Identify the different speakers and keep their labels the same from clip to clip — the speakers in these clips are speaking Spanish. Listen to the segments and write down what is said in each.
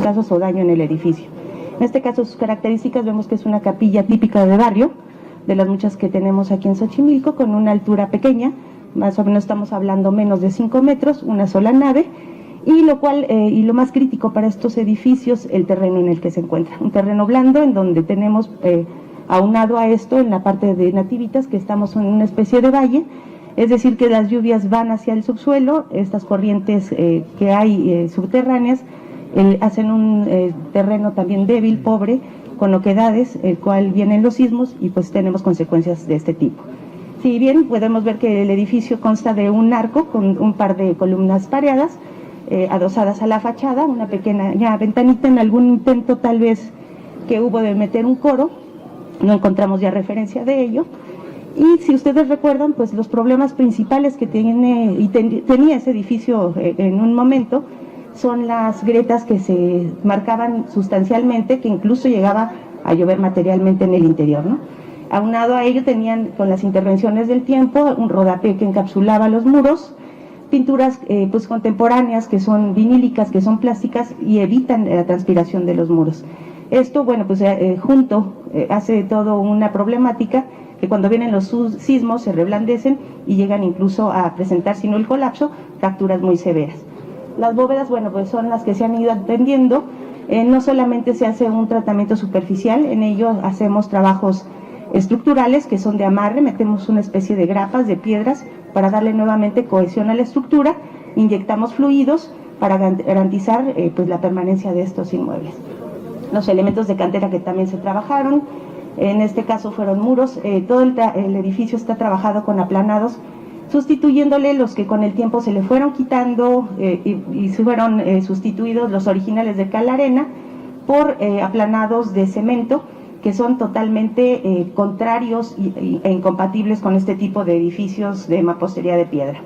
Speaker 1: casos o daño en el edificio. En este caso, sus características, vemos que es una capilla típica de barrio, de las muchas que tenemos aquí en Xochimilco, con una altura pequeña, más o menos estamos hablando menos de 5 metros, una sola nave, y lo más crítico para estos edificios, el terreno en el que se encuentra. Un terreno blando en donde tenemos, aunado a esto, en la parte de Nativitas, que estamos en una especie de valle, es decir, que las lluvias van hacia el subsuelo, estas corrientes que hay subterráneas, hacen un terreno también débil, pobre, con oquedades, el cual vienen los sismos y pues tenemos consecuencias de este tipo. Si bien podemos ver que el edificio consta de un arco con un par de columnas pareadas, adosadas a la fachada, una pequeña ventanita, en algún intento tal vez que hubo de meter un coro, no encontramos ya referencia de ello. Y si ustedes recuerdan, pues los problemas principales que tenía ese edificio en un momento son las grietas que se marcaban sustancialmente, que incluso llegaba a llover materialmente en el interior, ¿no? Aunado a ello tenían, con las intervenciones del tiempo, un rodapié que encapsulaba los muros, pinturas pues contemporáneas que son vinílicas, que son plásticas y evitan la transpiración de los muros. Esto, bueno, pues hace todo una problemática que cuando vienen los sismos se reblandecen y llegan incluso a presentar, si no el colapso, fracturas muy severas. Las bóvedas, bueno, pues son las que se han ido atendiendo. No solamente se hace un tratamiento superficial, en ello hacemos trabajos estructurales que son de amarre, metemos una especie de grapas de piedras para darle nuevamente cohesión a la estructura, inyectamos fluidos para garantizar pues la permanencia de estos inmuebles. Los elementos de cantera que también se trabajaron, en este caso fueron muros, todo el edificio está trabajado con aplanados, sustituyéndole los que con el tiempo se le fueron quitando y fueron sustituidos los originales de cal arena por aplanados de cemento, que son totalmente contrarios e incompatibles con este tipo de edificios de mampostería de piedra.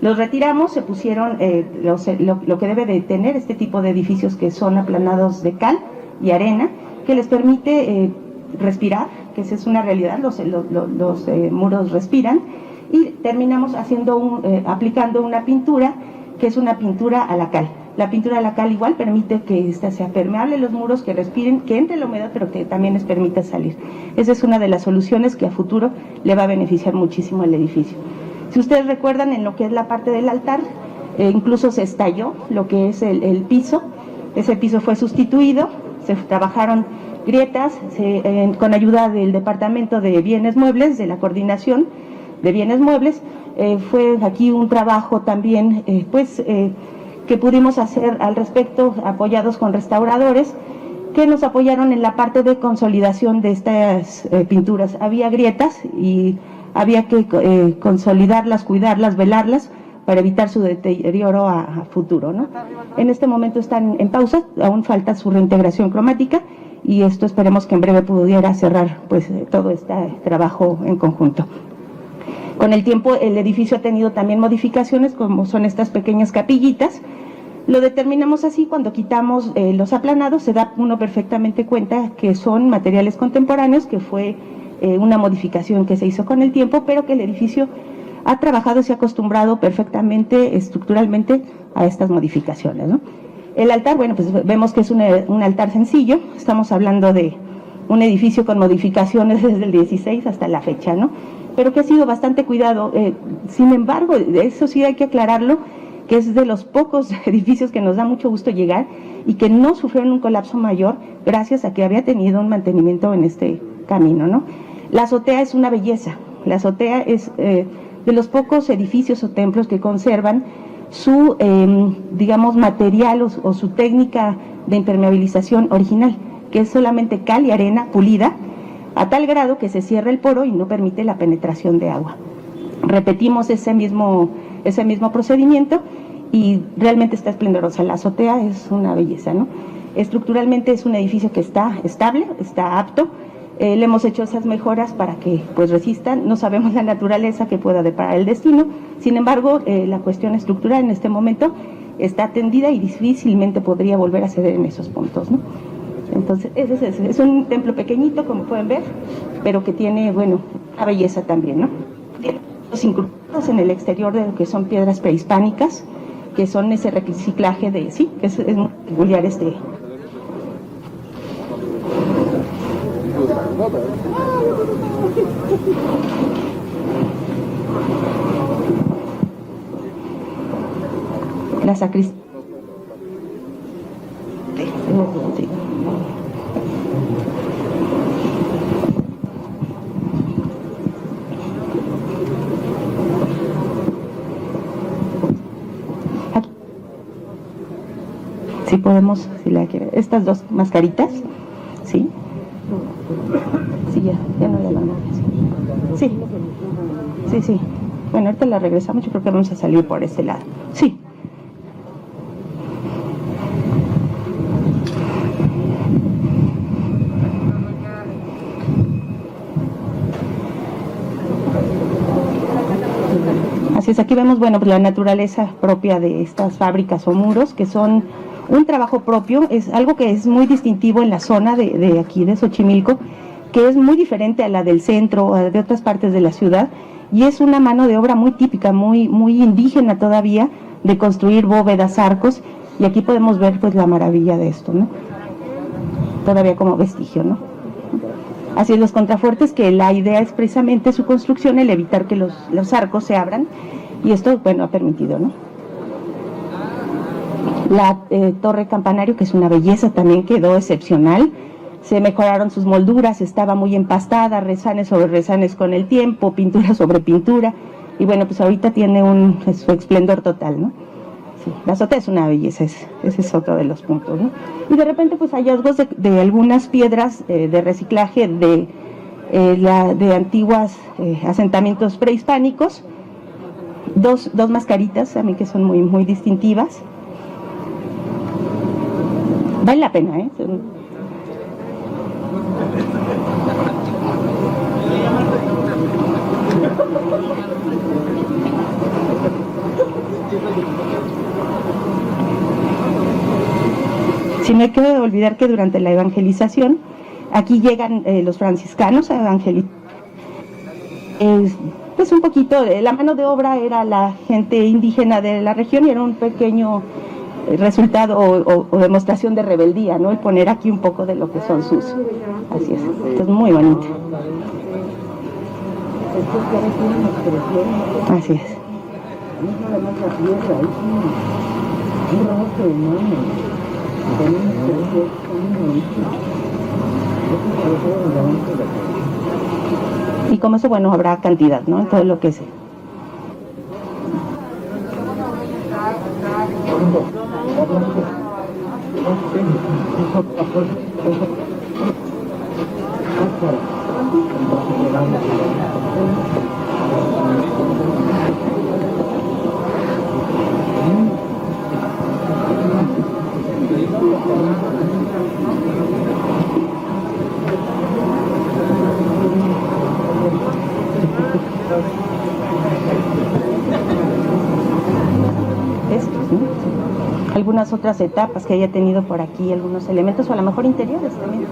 Speaker 1: Los retiramos, se pusieron lo que debe de tener este tipo de edificios, que son aplanados de cal y arena, que les permite respirar, que esa es una realidad, los muros respiran, y terminamos aplicando una pintura, que es una pintura a la cal. La pintura a la cal igual permite que ésta sea permeable, los muros que respiren, que entre la humedad, pero que también les permita salir. Esa es una de las soluciones que a futuro le va a beneficiar muchísimo al edificio. Si ustedes recuerdan, en lo que es la parte del altar, incluso se estalló lo que es el piso. Ese piso fue sustituido, se trabajaron grietas con ayuda del Departamento de Bienes Muebles, de la Coordinación de Bienes Muebles. Fue aquí un trabajo también que pudimos hacer al respecto, apoyados con restauradores que nos apoyaron en la parte de consolidación de estas pinturas. Había grietas y había que consolidarlas, cuidarlas, velarlas para evitar su deterioro a futuro, ¿no? En este momento están en pausa, aún falta su reintegración cromática, y esto esperemos que en breve pudiera cerrar pues todo este trabajo en conjunto. Con el tiempo el edificio ha tenido también modificaciones, como son estas pequeñas capillitas. Lo determinamos así: cuando quitamos los aplanados se da uno perfectamente cuenta que son materiales contemporáneos, que fue una modificación que se hizo con el tiempo, pero que el edificio ha trabajado y se ha acostumbrado perfectamente estructuralmente a estas modificaciones, ¿no? El altar, bueno, pues vemos que es un altar sencillo. Estamos hablando de un edificio con modificaciones desde el 16 hasta la fecha, ¿no? Pero que ha sido bastante cuidado. Sin embargo, eso sí hay que aclararlo, que es de los pocos edificios que nos da mucho gusto llegar y que no sufrieron un colapso mayor gracias a que había tenido un mantenimiento en este camino, ¿no? La azotea es una belleza. La azotea es de los pocos edificios o templos que conservan su, digamos, material o su técnica de impermeabilización original, que es solamente cal y arena pulida, a tal grado que se cierra el poro y no permite la penetración de agua. Repetimos ese mismo procedimiento y realmente está esplendorosa. La azotea es una belleza, ¿no? Estructuralmente es un edificio que está estable, está apto. Le hemos hecho esas mejoras para que pues resistan. No sabemos la naturaleza que pueda deparar el destino. Sin embargo, la cuestión estructural en este momento está atendida y difícilmente podría volver a ceder en esos puntos, ¿no? Entonces, es un templo pequeñito, como pueden ver, pero que tiene, bueno, una belleza también, ¿no? Tiene los incrustados en el exterior de lo que son piedras prehispánicas, que son ese reciclaje de, sí, es muy peculiar La sacristía. Sí. Aquí. Si podemos, si la quiere, estas dos mascaritas, ¿sí? Sí, ya no le van a decir. Sí, sí, sí. Bueno, ahorita la regresamos, yo creo que vamos a salir por este lado. Sí. Así es, aquí vemos, bueno, pues la naturaleza propia de estas fábricas o muros, que son un trabajo propio, es algo que es muy distintivo en la zona de aquí de Xochimilco, que es muy diferente a la del centro o de otras partes de la ciudad, y es una mano de obra muy típica, muy indígena todavía, de construir bóvedas, arcos, y aquí podemos ver pues la maravilla de esto, ¿no? Todavía como vestigio, ¿no? Así es, los contrafuertes, que la idea es precisamente su construcción, el evitar que los arcos se abran, y esto, bueno, ha permitido, ¿no? La torre campanario, que es una belleza, también quedó excepcional. Se mejoraron sus molduras, estaba muy empastada, rezanes sobre rezanes con el tiempo, pintura sobre pintura, y bueno, pues ahorita tiene su esplendor total, ¿no? Sí, la azotea es una belleza, ese es otro de los puntos, ¿no? Y de repente pues hallazgos de algunas piedras de reciclaje de antiguos asentamientos prehispánicos, dos mascaritas también que son muy distintivas. Vale la pena, ¿eh? Si no hay que olvidar que durante la evangelización, aquí llegan los franciscanos a evangelizar. Pues un poquito, la mano de obra era la gente indígena de la región, y era un pequeño resultado o demostración de rebeldía, ¿no? El poner aquí un poco de lo que son sus. Así es, esto es muy bonito. Así es. Y como eso, bueno, habrá cantidad, ¿no? En todo lo que sea. Algunas otras etapas que haya tenido por aquí, algunos elementos, o a lo mejor interiores también.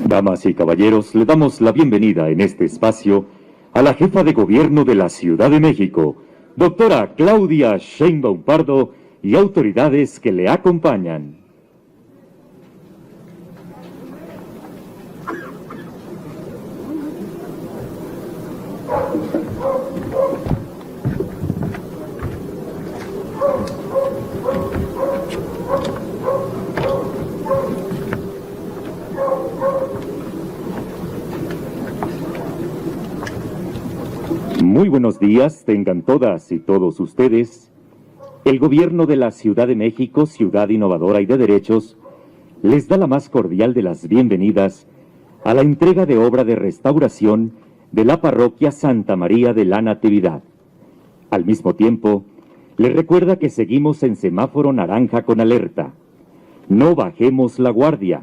Speaker 2: Damas y caballeros, le damos la bienvenida en este espacio a la jefa de gobierno de la Ciudad de México, doctora Claudia Sheinbaum Pardo, y autoridades que le acompañan. Muy buenos días, tengan todas y todos ustedes. El gobierno de la Ciudad de México, ciudad innovadora y de derechos, les da la más cordial de las bienvenidas a la entrega de obra de restauración de la parroquia Santa María de la Natividad. Al mismo tiempo, les recuerda que seguimos en semáforo naranja con alerta. No bajemos la guardia.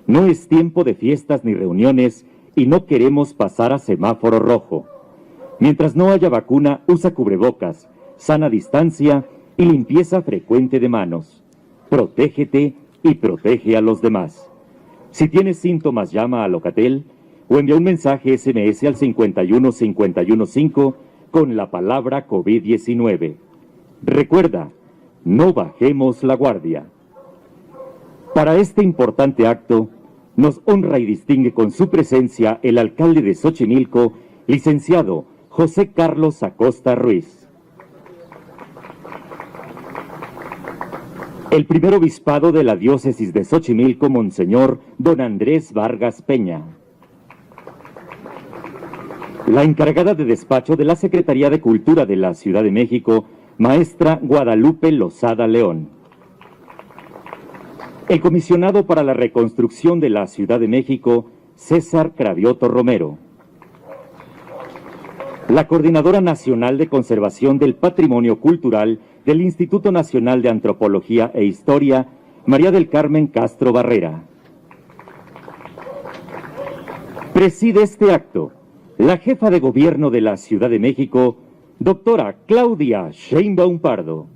Speaker 2: No es tiempo de fiestas ni reuniones y no queremos pasar a semáforo rojo. Mientras no haya vacuna, usa cubrebocas, sana distancia y limpieza frecuente de manos. Protégete y protege a los demás. Si tienes síntomas, llama a Locatel o envía un mensaje SMS al 51515 con la palabra COVID-19. Recuerda, no bajemos la guardia. Para este importante acto, nos honra y distingue con su presencia el alcalde de Xochimilco, licenciado José Carlos Acosta Ruiz. El primer obispado de la diócesis de Xochimilco, Monseñor Don Andrés Vargas Peña. La encargada de despacho de la Secretaría de Cultura de la Ciudad de México, maestra Guadalupe Lozada León. El comisionado para la reconstrucción de la Ciudad de México, César Cravioto Romero. La Coordinadora Nacional de Conservación del Patrimonio Cultural del Instituto Nacional de Antropología e Historia, María del Carmen Castro Barrera. Preside este acto la jefa de gobierno de la Ciudad de México, doctora Claudia Sheinbaum Pardo.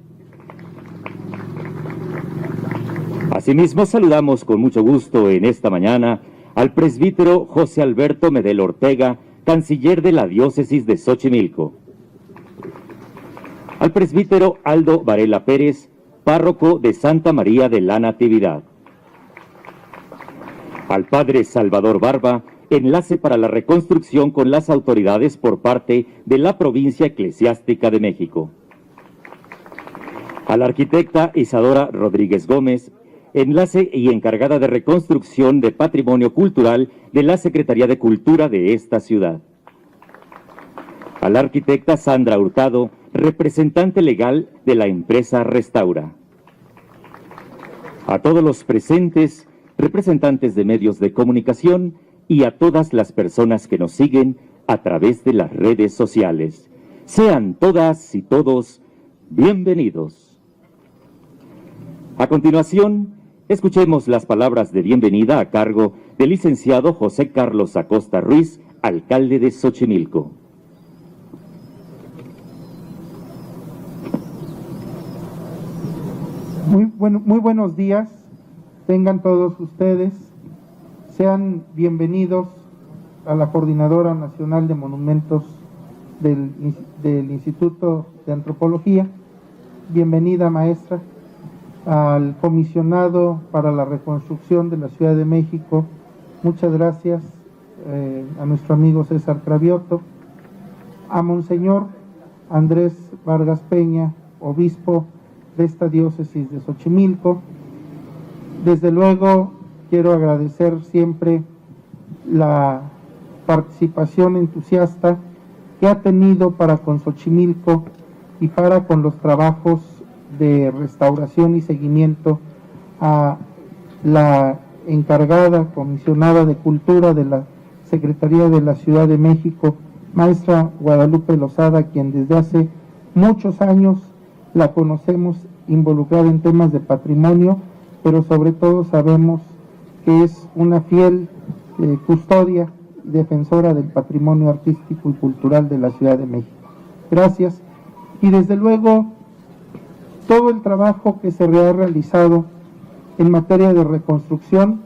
Speaker 2: Asimismo, saludamos con mucho gusto en esta mañana al presbítero José Alberto Medel Ortega, canciller de la diócesis de Xochimilco. Al presbítero Aldo Varela Pérez, párroco de Santa María de la Natividad. Al padre Salvador Barba, enlace para la reconstrucción con las autoridades por parte de la provincia eclesiástica de México. A la arquitecta Isadora Rodríguez Gómez, enlace y encargada de reconstrucción de patrimonio cultural de la Secretaría de Cultura de esta ciudad. A la arquitecta Sandra Hurtado, representante legal de la empresa Restaura. A todos los presentes, representantes de medios de comunicación y a todas las personas que nos siguen a través de las redes sociales. Sean todas y todos bienvenidos. A continuación, escuchemos las palabras de bienvenida a cargo del licenciado José Carlos Acosta Ruiz, alcalde de Xochimilco.
Speaker 3: Muy buenos días, tengan todos ustedes, sean bienvenidos a la Coordinadora Nacional de Monumentos del Instituto de Antropología. Bienvenida, maestra. Al comisionado para la reconstrucción de la Ciudad de México, muchas gracias. A nuestro amigo César Cravioto, a Monseñor Andrés Vargas Peña, obispo de esta diócesis de Xochimilco. Desde luego quiero agradecer siempre la participación entusiasta que ha tenido para con Xochimilco y para con los trabajos de restauración y seguimiento a la encargada, comisionada de Cultura de la Secretaría de la Ciudad de México, maestra Guadalupe Lozada, quien desde hace muchos años la conocemos involucrada en temas de patrimonio, pero sobre todo sabemos que es una fiel custodia y defensora del patrimonio artístico y cultural de la Ciudad de México. Gracias. Y desde luego, todo el trabajo que se ha realizado en materia de reconstrucción,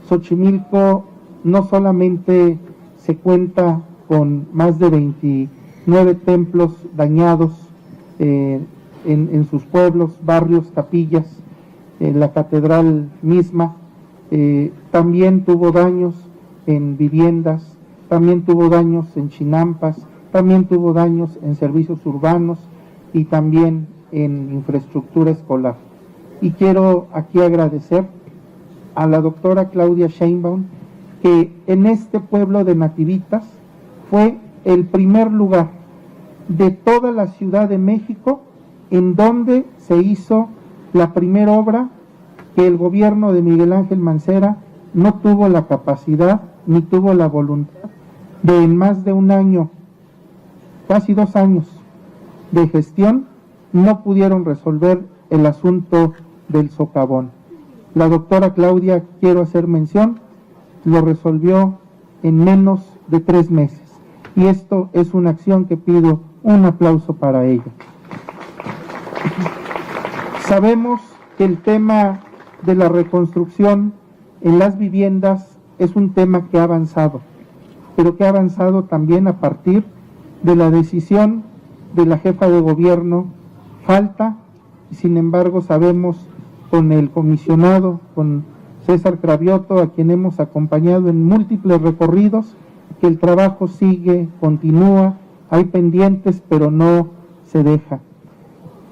Speaker 3: Xochimilco no solamente se cuenta con más de 29 templos dañados en sus pueblos, barrios, capillas, la catedral misma, también tuvo daños en viviendas, también tuvo daños en chinampas, también tuvo daños en servicios urbanos y también en infraestructura escolar. Y quiero aquí agradecer a la doctora Claudia Sheinbaum, que en este pueblo de Nativitas fue el primer lugar de toda la Ciudad de México en donde se hizo la primera obra que el gobierno de Miguel Ángel Mancera no tuvo la capacidad ni tuvo la voluntad de, en más de un año, casi 2 años de gestión, no pudieron resolver el asunto del socavón. La doctora Claudia, quiero hacer mención, lo resolvió en menos de 3 meses. Y esto es una acción que pido un aplauso para ella. Sabemos que el tema de la reconstrucción en las viviendas es un tema que ha avanzado, pero que ha avanzado también a partir de la decisión de la jefa de gobierno. Falta, sin embargo, sabemos con el comisionado, con César Cravioto, a quien hemos acompañado en múltiples recorridos, que el trabajo sigue, continúa, hay pendientes, pero no se deja.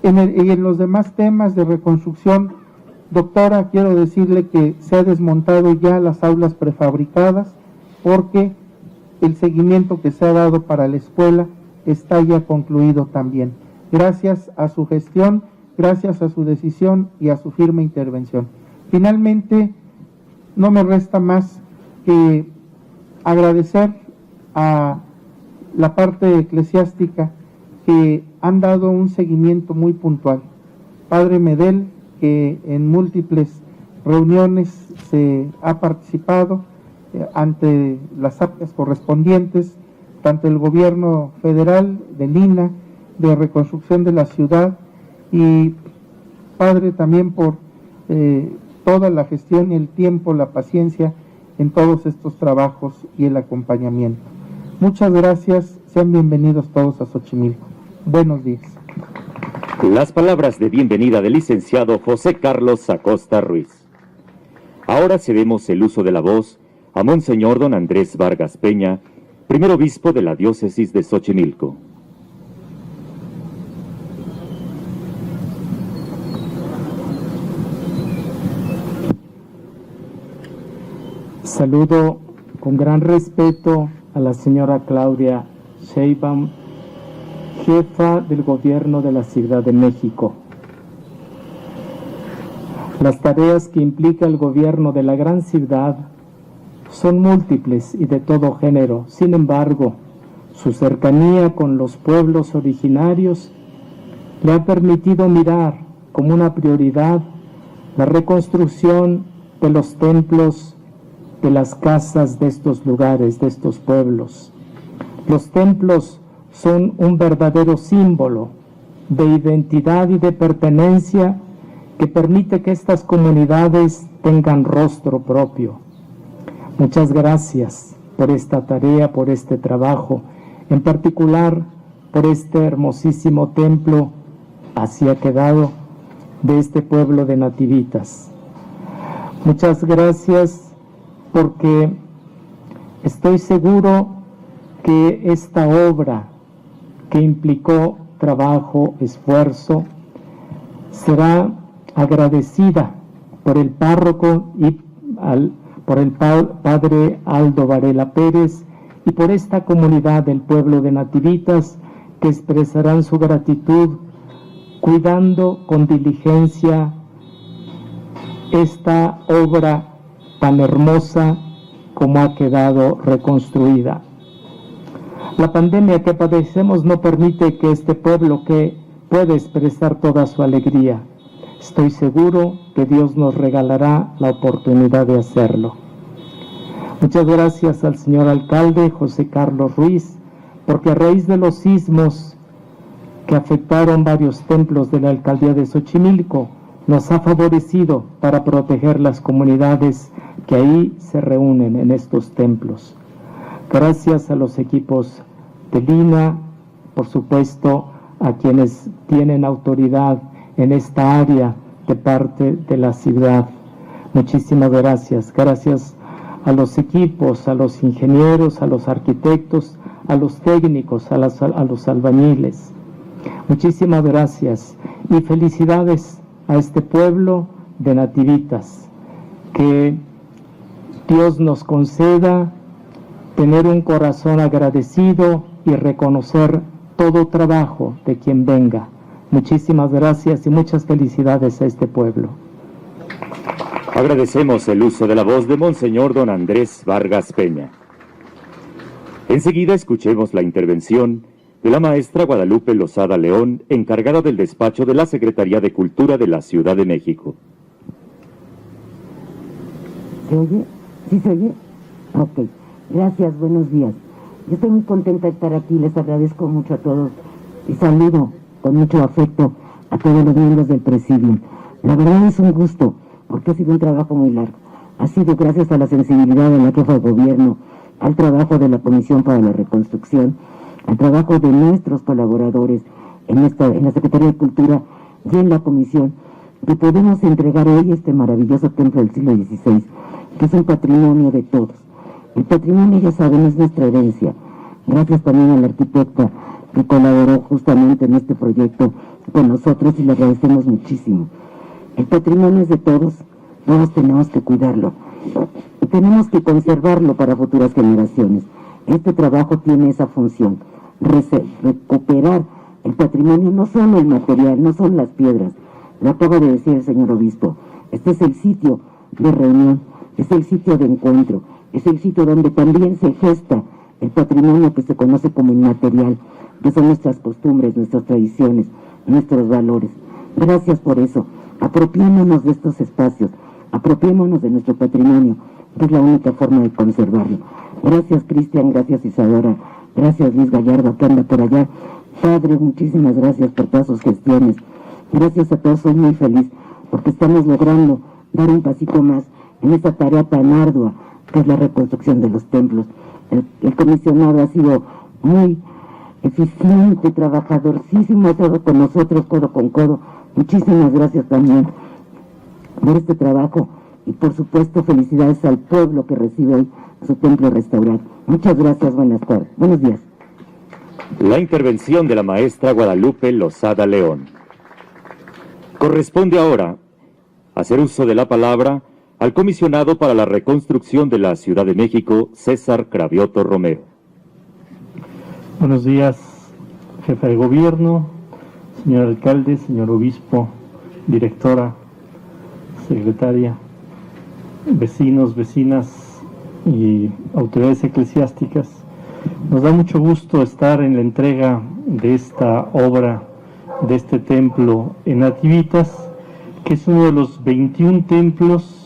Speaker 3: En los demás temas de reconstrucción, doctora, quiero decirle que se ha desmontado ya las aulas prefabricadas, porque el seguimiento que se ha dado para la escuela está ya concluido también. Gracias a su gestión, gracias a su decisión y a su firme intervención. Finalmente, no me resta más que agradecer a la parte eclesiástica que han dado un seguimiento muy puntual. Padre Medel, que en múltiples reuniones se ha participado ante las actas correspondientes, tanto el gobierno federal, del INA, de reconstrucción de la ciudad, y Padre también por toda la gestión y el tiempo, la paciencia en todos estos trabajos y el acompañamiento. Muchas gracias, sean bienvenidos todos a Xochimilco. Buenos días.
Speaker 2: Las palabras de bienvenida del licenciado José Carlos Acosta Ruiz. Ahora cedemos el uso de la voz a Monseñor don Andrés Vargas Peña, primer obispo de la diócesis de Xochimilco.
Speaker 4: Saludo con gran respeto a la señora Claudia Sheinbaum, jefa del gobierno de la Ciudad de México. Las tareas que implica el gobierno de la gran ciudad son múltiples y de todo género. Sin embargo, su cercanía con los pueblos originarios le ha permitido mirar como una prioridad la reconstrucción de los templos, de las casas de estos lugares, de estos pueblos. Los templos son un verdadero símbolo de identidad y de pertenencia que permite que estas comunidades tengan rostro propio. Muchas gracias por esta tarea, por este trabajo, en particular por este hermosísimo templo, así ha quedado, de este pueblo de Nativitas. Muchas gracias porque estoy seguro que esta obra que implicó trabajo, esfuerzo, será agradecida por el párroco y por el padre Aldo Varela Pérez y por esta comunidad del pueblo de Nativitas, que expresarán su gratitud cuidando con diligencia esta obra tan hermosa como ha quedado reconstruida. La pandemia que padecemos no permite que este pueblo que puede expresar toda su alegría. Estoy seguro que Dios nos regalará la oportunidad de hacerlo. Muchas gracias al señor alcalde José Carlos Ruiz, porque a raíz de los sismos que afectaron varios templos de la alcaldía de Xochimilco, nos ha favorecido para proteger las comunidades que ahí se reúnen en estos templos. Gracias a los equipos de Lina, por supuesto, a quienes tienen autoridad en esta área de parte de la ciudad. Muchísimas gracias. Gracias a los equipos, a los ingenieros, a los arquitectos, a los técnicos, a los albañiles. Muchísimas gracias y felicidades a este pueblo de nativitas. Que Dios nos conceda tener un corazón agradecido y reconocer todo trabajo de quien venga. Muchísimas gracias y muchas felicidades a este pueblo.
Speaker 2: Agradecemos el uso de la voz de Monseñor Don Andrés Vargas Peña. Enseguida escuchemos la intervención de la maestra Guadalupe Lozada León, encargada del despacho de la Secretaría de Cultura de la Ciudad de México.
Speaker 5: ¿Se oye? ¿Sí se oye? Ok. Gracias, buenos días. Yo estoy muy contenta de estar aquí, les agradezco mucho a todos y saludo con mucho afecto a todos los miembros del Presidium. La verdad es un gusto, porque ha sido un trabajo muy largo. Ha sido gracias a la sensibilidad de la jefa de gobierno, al trabajo de la Comisión para la Reconstrucción, al trabajo de nuestros colaboradores en la Secretaría de Cultura y en la Comisión, que podemos entregar hoy este maravilloso templo del siglo XVI, que es un patrimonio de todos. El patrimonio, ya saben, es nuestra herencia. Gracias también a la arquitecta que colaboró justamente en este proyecto con nosotros y le agradecemos muchísimo. El patrimonio es de todos, todos tenemos que cuidarlo y tenemos que conservarlo para futuras generaciones. Este trabajo tiene esa función, recuperar el patrimonio, no solo el material, no son las piedras. Lo acaba de decir el señor obispo, este es el sitio de reunión, es el sitio de encuentro, es el sitio donde también se gesta el patrimonio que se conoce como inmaterial, que son nuestras costumbres, nuestras tradiciones, nuestros valores. Gracias por eso. Apropiémonos de estos espacios, apropiémonos de nuestro patrimonio, que es la única forma de conservarlo. Gracias, Cristian, gracias, Isadora, gracias, Luis Gallardo, que anda por allá. Padre, muchísimas gracias por todas sus gestiones. Gracias a todos, soy muy feliz, porque estamos logrando dar un pasito más en esta tarea tan ardua, que es la reconstrucción de los templos. El comisionado ha sido muy eficiente, trabajadorcísimo, ha estado con nosotros codo con codo. Muchísimas gracias también por este trabajo y por supuesto felicidades al pueblo que recibe hoy su templo restaurado. Muchas gracias, buenas tardes, buenos días.
Speaker 2: La intervención de la maestra Guadalupe Lozada León. Corresponde ahora hacer uso de la palabra al comisionado para la reconstrucción de la Ciudad de México, César Cravioto Romero.
Speaker 6: Buenos días, jefe de gobierno, señor alcalde, señor obispo, directora, secretaria, vecinos, vecinas y autoridades eclesiásticas. Nos da mucho gusto estar en la entrega de esta obra, de este templo en Nativitas, que es uno de los 21 templos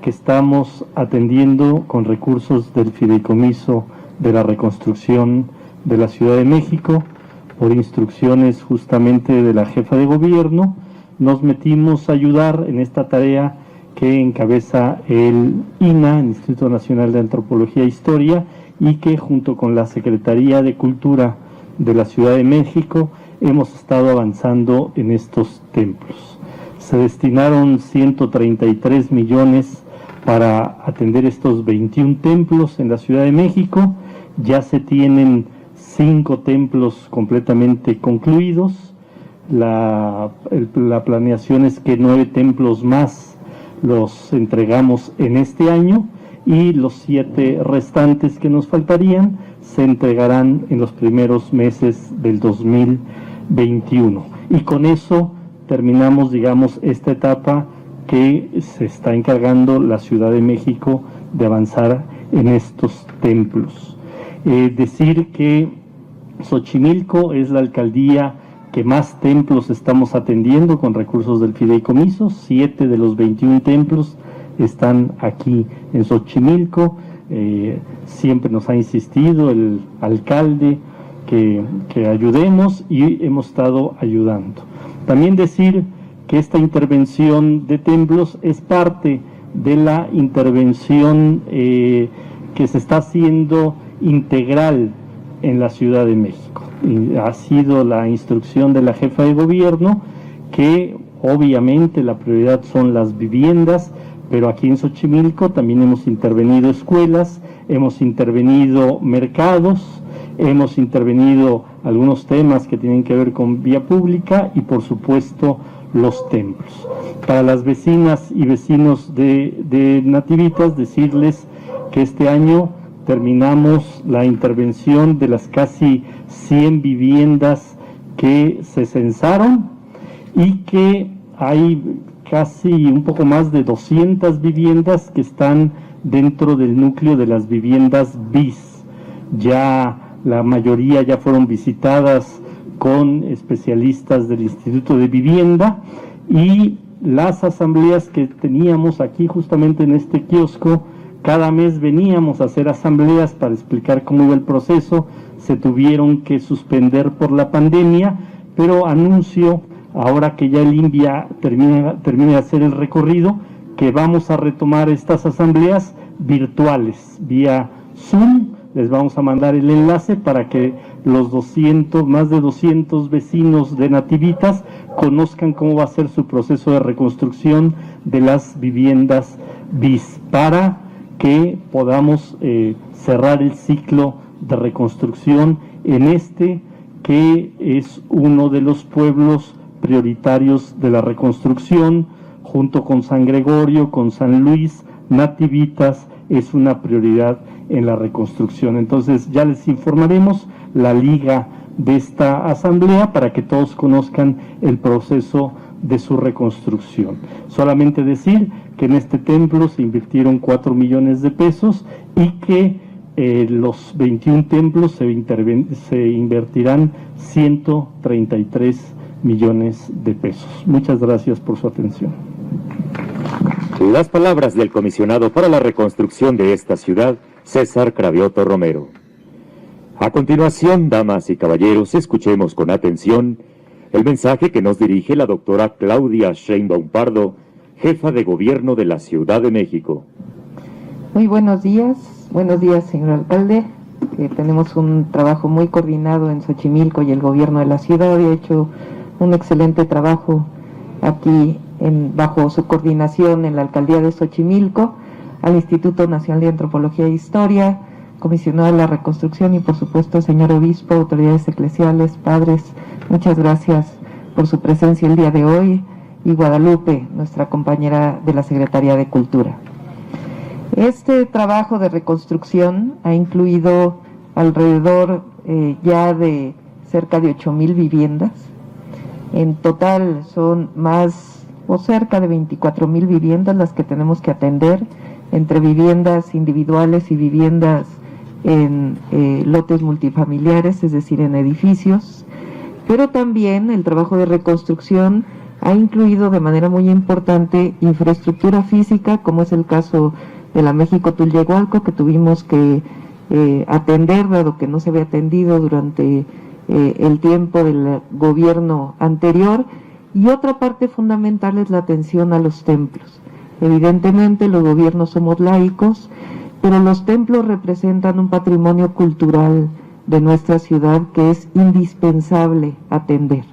Speaker 6: que estamos atendiendo con recursos del Fideicomiso de la Reconstrucción de la Ciudad de México. Por instrucciones justamente de la jefa de gobierno, nos metimos a ayudar en esta tarea que encabeza el INA, el Instituto Nacional de Antropología e Historia, y que junto con la Secretaría de Cultura de la Ciudad de México hemos estado avanzando en estos templos. Se destinaron 133 millones para atender estos 21 templos en la Ciudad de México. Ya se tienen 5 templos completamente concluidos. La planeación es que 9 templos más los entregamos en este año y los 7 restantes que nos faltarían se entregarán en los primeros meses del 2021. Y con eso terminamos, digamos, esta etapa que se está encargando la Ciudad de México de avanzar en estos templos. Decir que Xochimilco es la alcaldía que más templos estamos atendiendo con recursos del fideicomiso. 7 de los 21 templos están aquí en Xochimilco. Siempre nos ha insistido el alcalde que ayudemos, y hemos estado ayudando. También decir que esta intervención de templos es parte de la intervención que se está haciendo integral en la Ciudad de México. Y ha sido la instrucción de la jefa de gobierno que obviamente la prioridad son las viviendas, pero aquí en Xochimilco también hemos intervenido escuelas, hemos intervenido mercados, hemos intervenido algunos temas que tienen que ver con vía pública y por supuesto los templos. Para las vecinas y vecinos de Nativitas, decirles que este año terminamos la intervención de las casi 100 viviendas que se censaron y que hay casi un poco más de 200 viviendas que están dentro del núcleo de las viviendas BIS. Ya la mayoría ya fueron visitadas con especialistas del Instituto de Vivienda, y las asambleas que teníamos aquí justamente en este kiosco, cada mes veníamos a hacer asambleas para explicar cómo iba el proceso, se tuvieron que suspender por la pandemia, pero anuncio, ahora que ya el INVIA termine de hacer el recorrido, que vamos a retomar estas asambleas virtuales, vía Zoom. Les vamos a mandar el enlace para que los más de 200 vecinos de Nativitas conozcan cómo va a ser su proceso de reconstrucción de las viviendas BIS, para que podamos cerrar el ciclo de reconstrucción en que es uno de los pueblos prioritarios de la reconstrucción, junto con San Gregorio, con San Luis. Nativitas es una prioridad en la reconstrucción. Entonces ya les informaremos la liga de esta asamblea para que todos conozcan el proceso de su reconstrucción. Solamente decir que en este templo se invirtieron 4 millones de pesos y que los 21 templos se invertirán 133 millones de pesos. Muchas gracias por su atención.
Speaker 2: Las palabras del comisionado para la reconstrucción de esta ciudad, César Cravioto Romero. A continuación, damas y caballeros, escuchemos con atención el mensaje que nos dirige la doctora Claudia Sheinbaum Pardo, jefa de gobierno de la Ciudad de México.
Speaker 7: Muy buenos días señor alcalde. Tenemos un trabajo muy coordinado en Xochimilco y el gobierno de la ciudad ha hecho un excelente trabajo aquí bajo su coordinación en la alcaldía de Xochimilco, al Instituto Nacional de Antropología e Historia, comisionado de la reconstrucción y por supuesto señor obispo, autoridades eclesiales, padres. Muchas gracias por su presencia el día de hoy, y Guadalupe, nuestra compañera de la Secretaría de Cultura. Este trabajo de reconstrucción ha incluido alrededor ya de cerca de 8,000 viviendas. En total son más o cerca de 24,000 viviendas las que tenemos que atender, entre viviendas individuales y viviendas en lotes multifamiliares, es decir, en edificios. Pero también el trabajo de reconstrucción ha incluido de manera muy importante infraestructura física, como es el caso de la México-Tulyehualco, que tuvimos que atender, dado que no se había atendido durante el tiempo del gobierno anterior. Y otra parte fundamental es la atención a los templos. Evidentemente los gobiernos somos laicos, pero los templos representan un patrimonio cultural de nuestra ciudad que es indispensable atender.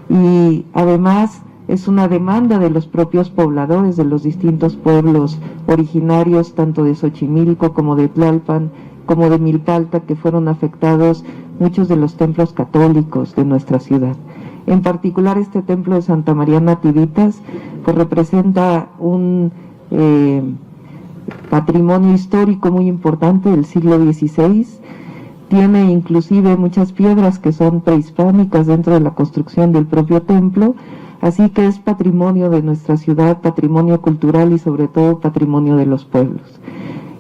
Speaker 7: Y además es una demanda de los propios pobladores de los distintos pueblos originarios, tanto de Xochimilco como de Tlalpan, como de Milpalta, que fueron afectados muchos de los templos católicos de nuestra ciudad. En particular este templo de Santa María Nativitas, pues representa un patrimonio histórico muy importante del siglo XVI. Tiene inclusive muchas piedras que son prehispánicas dentro de la construcción del propio templo, Así que es patrimonio de nuestra ciudad, patrimonio cultural y sobre todo patrimonio de los pueblos.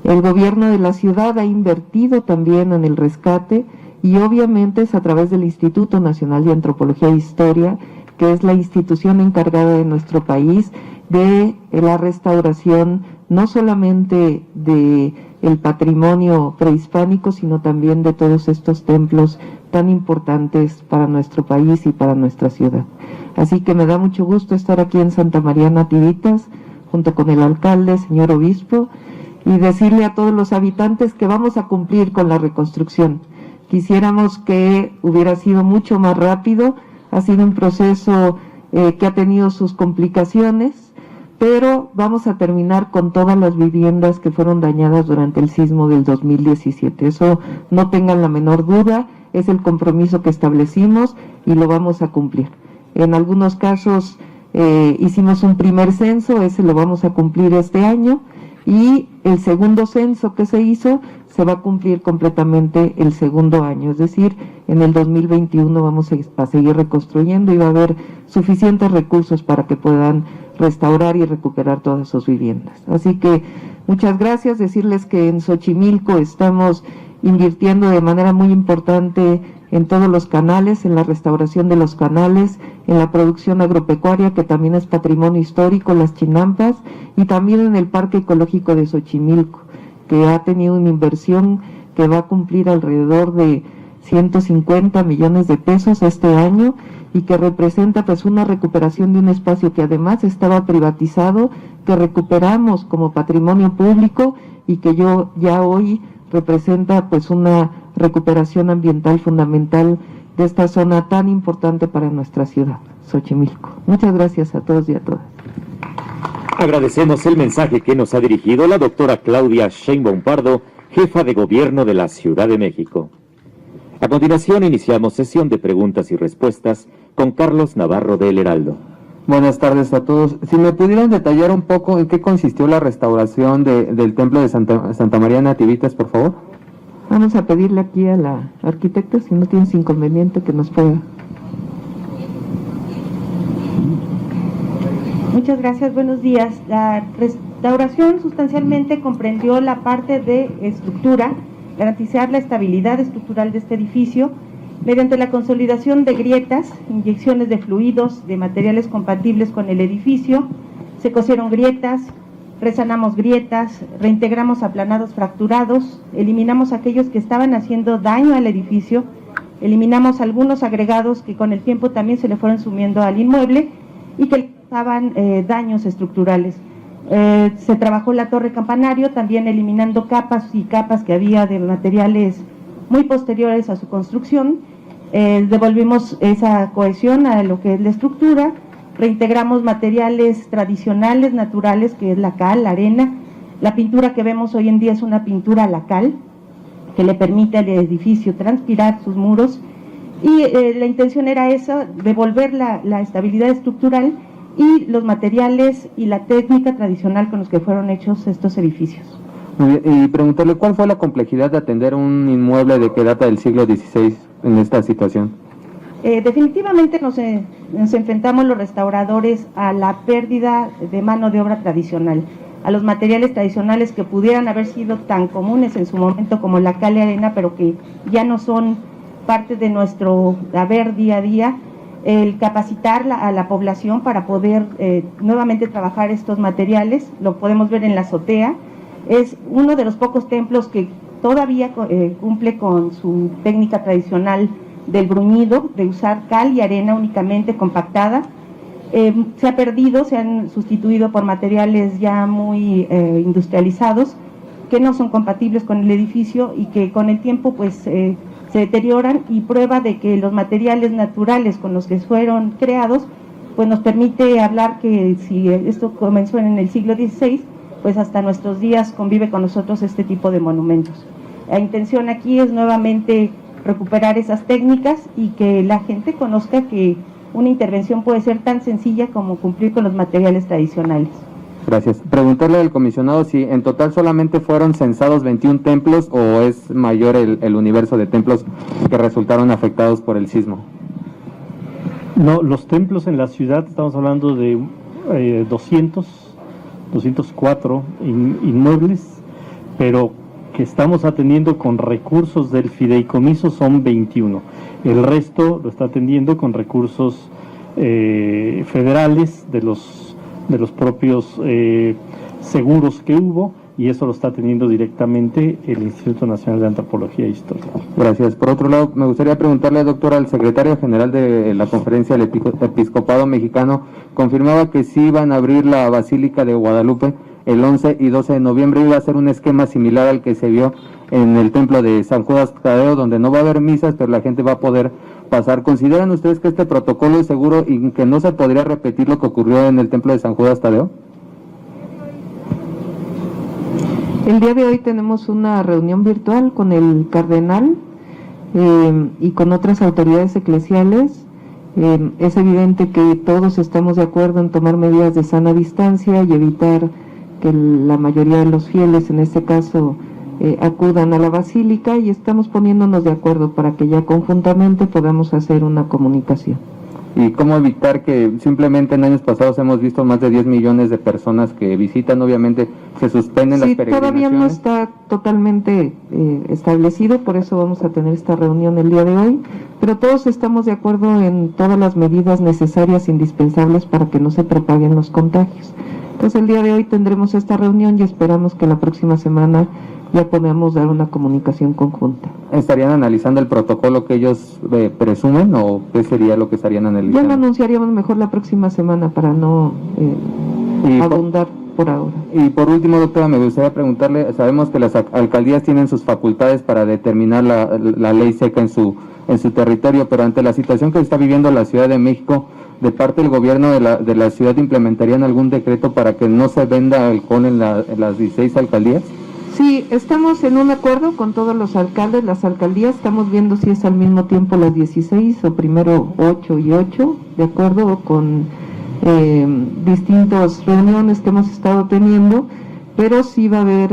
Speaker 7: El gobierno de la ciudad ha invertido también en el rescate y obviamente es a través del Instituto Nacional de Antropología e Historia, que es la institución encargada de nuestro país de la restauración no solamente de el patrimonio prehispánico, sino también de todos estos templos tan importantes para nuestro país y para nuestra ciudad. Así que me da mucho gusto estar aquí en Santa María Nativitas, junto con el alcalde, señor obispo, y decirle a todos los habitantes que vamos a cumplir con la reconstrucción. Quisiéramos que hubiera sido mucho más rápido, ha sido un proceso que ha tenido sus complicaciones, pero vamos a terminar con todas las viviendas que fueron dañadas durante el sismo del 2017. Eso no tengan la menor duda, es el compromiso que establecimos y lo vamos a cumplir. En algunos casos hicimos un primer censo, ese lo vamos a cumplir este año, y el segundo censo que se hizo se va a cumplir completamente el segundo año, es decir, en el 2021 vamos a seguir reconstruyendo y va a haber suficientes recursos para que puedan restaurar y recuperar todas sus viviendas. Así que muchas gracias, decirles que en Xochimilco estamos invirtiendo de manera muy importante en todos los canales, en la restauración de los canales, en la producción agropecuaria, que también es patrimonio histórico, las chinampas, y también en el Parque Ecológico de Xochimilco, que ha tenido una inversión que va a cumplir alrededor de 150 millones de pesos este año y que representa pues una recuperación de un espacio que además estaba privatizado, que recuperamos como patrimonio público y que ya hoy representa pues una recuperación ambiental fundamental de esta zona tan importante para nuestra ciudad, Xochimilco. Muchas gracias a todos y a todas.
Speaker 2: Agradecemos el mensaje que nos ha dirigido la doctora Claudia Sheinbaum Pardo, jefa de gobierno de la Ciudad de México. A continuación iniciamos sesión de preguntas y respuestas con Carlos Navarro de El Heraldo.
Speaker 8: Buenas tardes a todos. Si me pudieran detallar un poco en qué consistió la restauración del templo de Santa María Nativitas, por favor.
Speaker 7: Vamos a pedirle aquí a la arquitecta, si no tienes inconveniente, que nos pueda.
Speaker 1: Muchas gracias, buenos días. La restauración sustancialmente comprendió la parte de estructura, garantizar la estabilidad estructural de este edificio mediante la consolidación de grietas, inyecciones de fluidos, de materiales compatibles con el edificio, se cosieron grietas, resanamos grietas, reintegramos aplanados fracturados, eliminamos aquellos que estaban haciendo daño al edificio, eliminamos algunos agregados que con el tiempo también se le fueron sumiendo al inmueble y que causaban daños estructurales. Se trabajó la torre campanario, también eliminando capas y capas que había de materiales muy posteriores a su construcción. Devolvimos esa cohesión a lo que es la estructura, reintegramos materiales tradicionales, naturales, que es la cal, la arena. La pintura que vemos hoy en día es una pintura a la cal, que le permite al edificio transpirar sus muros, y la intención era esa, devolver la estabilidad estructural y los materiales y la técnica tradicional con los que fueron hechos estos edificios.
Speaker 8: Muy bien, y preguntarle cuál fue la complejidad de atender un inmueble de que data del siglo XVI en esta situación.
Speaker 1: Definitivamente nos enfrentamos los restauradores a la pérdida de mano de obra tradicional, a los materiales tradicionales que pudieran haber sido tan comunes en su momento como la cal y arena, pero que ya no son parte de nuestro haber día a día. El capacitar a la población para poder nuevamente trabajar estos materiales, lo podemos ver en la azotea. Es uno de los pocos templos que todavía cumple con su técnica tradicional del bruñido, de usar cal y arena únicamente compactada. Se ha perdido, se han sustituido por materiales ya muy industrializados que no son compatibles con el edificio y que con el tiempo pues se deterioran, y prueba de que los materiales naturales con los que fueron creados pues nos permite hablar que si esto comenzó en el siglo XVI, pues hasta nuestros días convive con nosotros este tipo de monumentos. La intención aquí es nuevamente recuperar esas técnicas y que la gente conozca que una intervención puede ser tan sencilla como cumplir con los materiales tradicionales.
Speaker 8: Gracias. Preguntarle al comisionado si en total solamente fueron censados 21 templos o es mayor el universo de templos que resultaron afectados por el sismo.
Speaker 6: No, los templos en la ciudad, estamos hablando de 204 inmuebles, pero que estamos atendiendo con recursos del fideicomiso son 21. El resto lo está atendiendo con recursos federales de los propios seguros que hubo, y eso lo está atendiendo directamente el Instituto Nacional de Antropología e Historia.
Speaker 8: Gracias. Por otro lado, me gustaría preguntarle, doctor, al secretario general de la Conferencia del Episcopado Mexicano, confirmaba que sí iban a abrir la Basílica de Guadalupe el 11 y 12 de noviembre, iba a ser un esquema similar al que se vio en el templo de San Judas Tadeo, donde no va a haber misas, pero la gente va a poder pasar. ¿Consideran ustedes que este protocolo es seguro y que no se podría repetir lo que ocurrió en el templo de San Judas Tadeo?
Speaker 7: El día de hoy tenemos una reunión virtual con el cardenal y con otras autoridades eclesiales. Es evidente que todos estamos de acuerdo en tomar medidas de sana distancia y evitar que la mayoría de los fieles, en este caso, acudan a la basílica, y estamos poniéndonos de acuerdo para que ya conjuntamente podamos hacer una comunicación.
Speaker 8: ¿Y cómo evitar que simplemente en años pasados hemos visto más de 10 millones de personas que visitan? Obviamente se suspenden las peregrinaciones.
Speaker 7: Todavía no está totalmente establecido, por eso vamos a tener esta reunión el día de hoy, pero todos estamos de acuerdo en todas las medidas necesarias, indispensables para que no se propaguen los contagios. Entonces el día de hoy tendremos esta reunión y esperamos que la próxima semana ya podamos dar una comunicación conjunta.
Speaker 8: ¿Estarían analizando el protocolo que ellos presumen, o qué sería lo que estarían analizando?
Speaker 7: Ya lo anunciaríamos mejor la próxima semana para no abundar por ahora.
Speaker 8: Y por último, doctora, me gustaría preguntarle, sabemos que las alcaldías tienen sus facultades para determinar la ley seca en su territorio, pero ante la situación que está viviendo la Ciudad de México, de parte del gobierno de la ciudad, ¿implementarían algún decreto para que no se venda alcohol en las 16 alcaldías?
Speaker 7: Sí, estamos en un acuerdo con todos los alcaldes, las alcaldías, estamos viendo si es al mismo tiempo las 16 o primero 8 y 8, de acuerdo con distintas reuniones que hemos estado teniendo, pero sí va a haber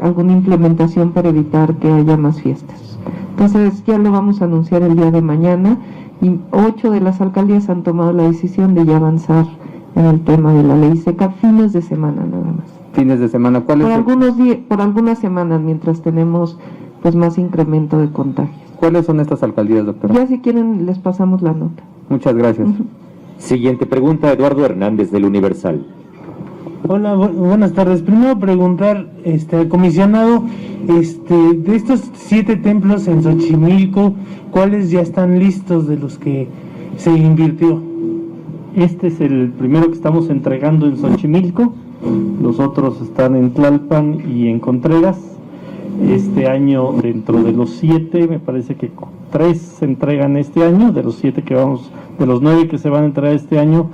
Speaker 7: alguna implementación para evitar que haya más fiestas. Entonces ya lo vamos a anunciar el día de mañana, y 8 de las alcaldías han tomado la decisión de ya avanzar en el tema de la ley seca, fines de semana nada más.
Speaker 8: Fines de semana, ¿cuál es?
Speaker 7: Por algunas semanas, mientras tenemos pues más incremento de contagios.
Speaker 8: ¿Cuáles son estas alcaldías, doctora?
Speaker 7: Ya si quieren les pasamos la nota.
Speaker 8: Muchas gracias.
Speaker 2: Siguiente pregunta, Eduardo Hernández del Universal.
Speaker 9: Hola, buenas tardes. Primero preguntar, al comisionado, de estos 7 templos en Xochimilco, ¿cuáles ya están listos de los que se invirtió?
Speaker 6: Este es el primero que estamos entregando en Xochimilco, los otros están en Tlalpan y en Contreras. Este año, dentro de los 7, me parece que 3 se entregan este año, de los 7 de los 9 que se van a entregar este año,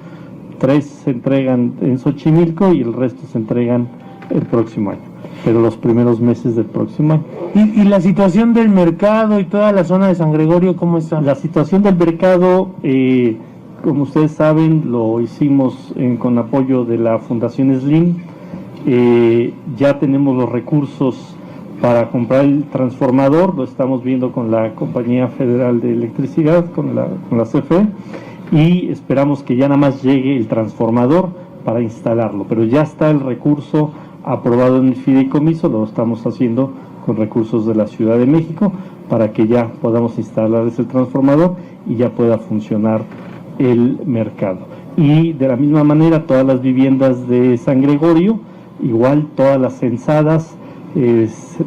Speaker 6: 3 se entregan en Xochimilco y el resto se entregan el próximo año, pero los primeros meses del próximo año.
Speaker 9: ¿Y la situación del mercado y toda la zona de San Gregorio, cómo está?
Speaker 6: La situación del mercado, como ustedes saben, lo hicimos con apoyo de la Fundación Slim. Ya tenemos los recursos para comprar el transformador, lo estamos viendo con la Compañía Federal de Electricidad, con la CFE, y esperamos que ya nada más llegue el transformador para instalarlo, pero ya está el recurso aprobado en el fideicomiso, lo estamos haciendo con recursos de la Ciudad de México para que ya podamos instalar ese transformador y ya pueda funcionar el mercado. Y de la misma manera todas las viviendas de San Gregorio, igual todas las censadas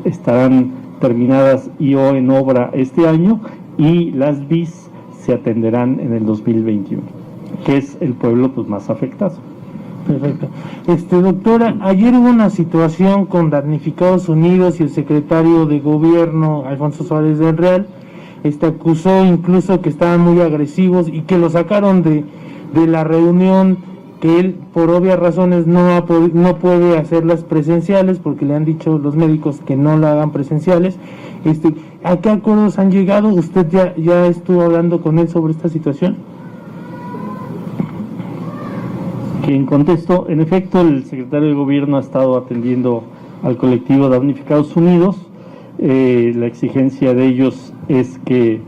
Speaker 6: estarán terminadas y o en obra este año, y las BIS se atenderán en el 2021, que es el pueblo pues más afectado.
Speaker 9: Perfecto. Doctora, ayer hubo una situación con Damnificados Unidos y el secretario de Gobierno, Alfonso Suárez del Real, acusó incluso que estaban muy agresivos y que lo sacaron de la reunión, que él por obvias razones no puede hacerlas presenciales porque le han dicho los médicos que no la hagan presenciales. ¿A qué acuerdos han llegado? ¿Usted ya estuvo hablando con él sobre esta situación?
Speaker 6: Que en contexto, en efecto, el secretario de Gobierno ha estado atendiendo al colectivo Damnificados Unidos. La exigencia de ellos es que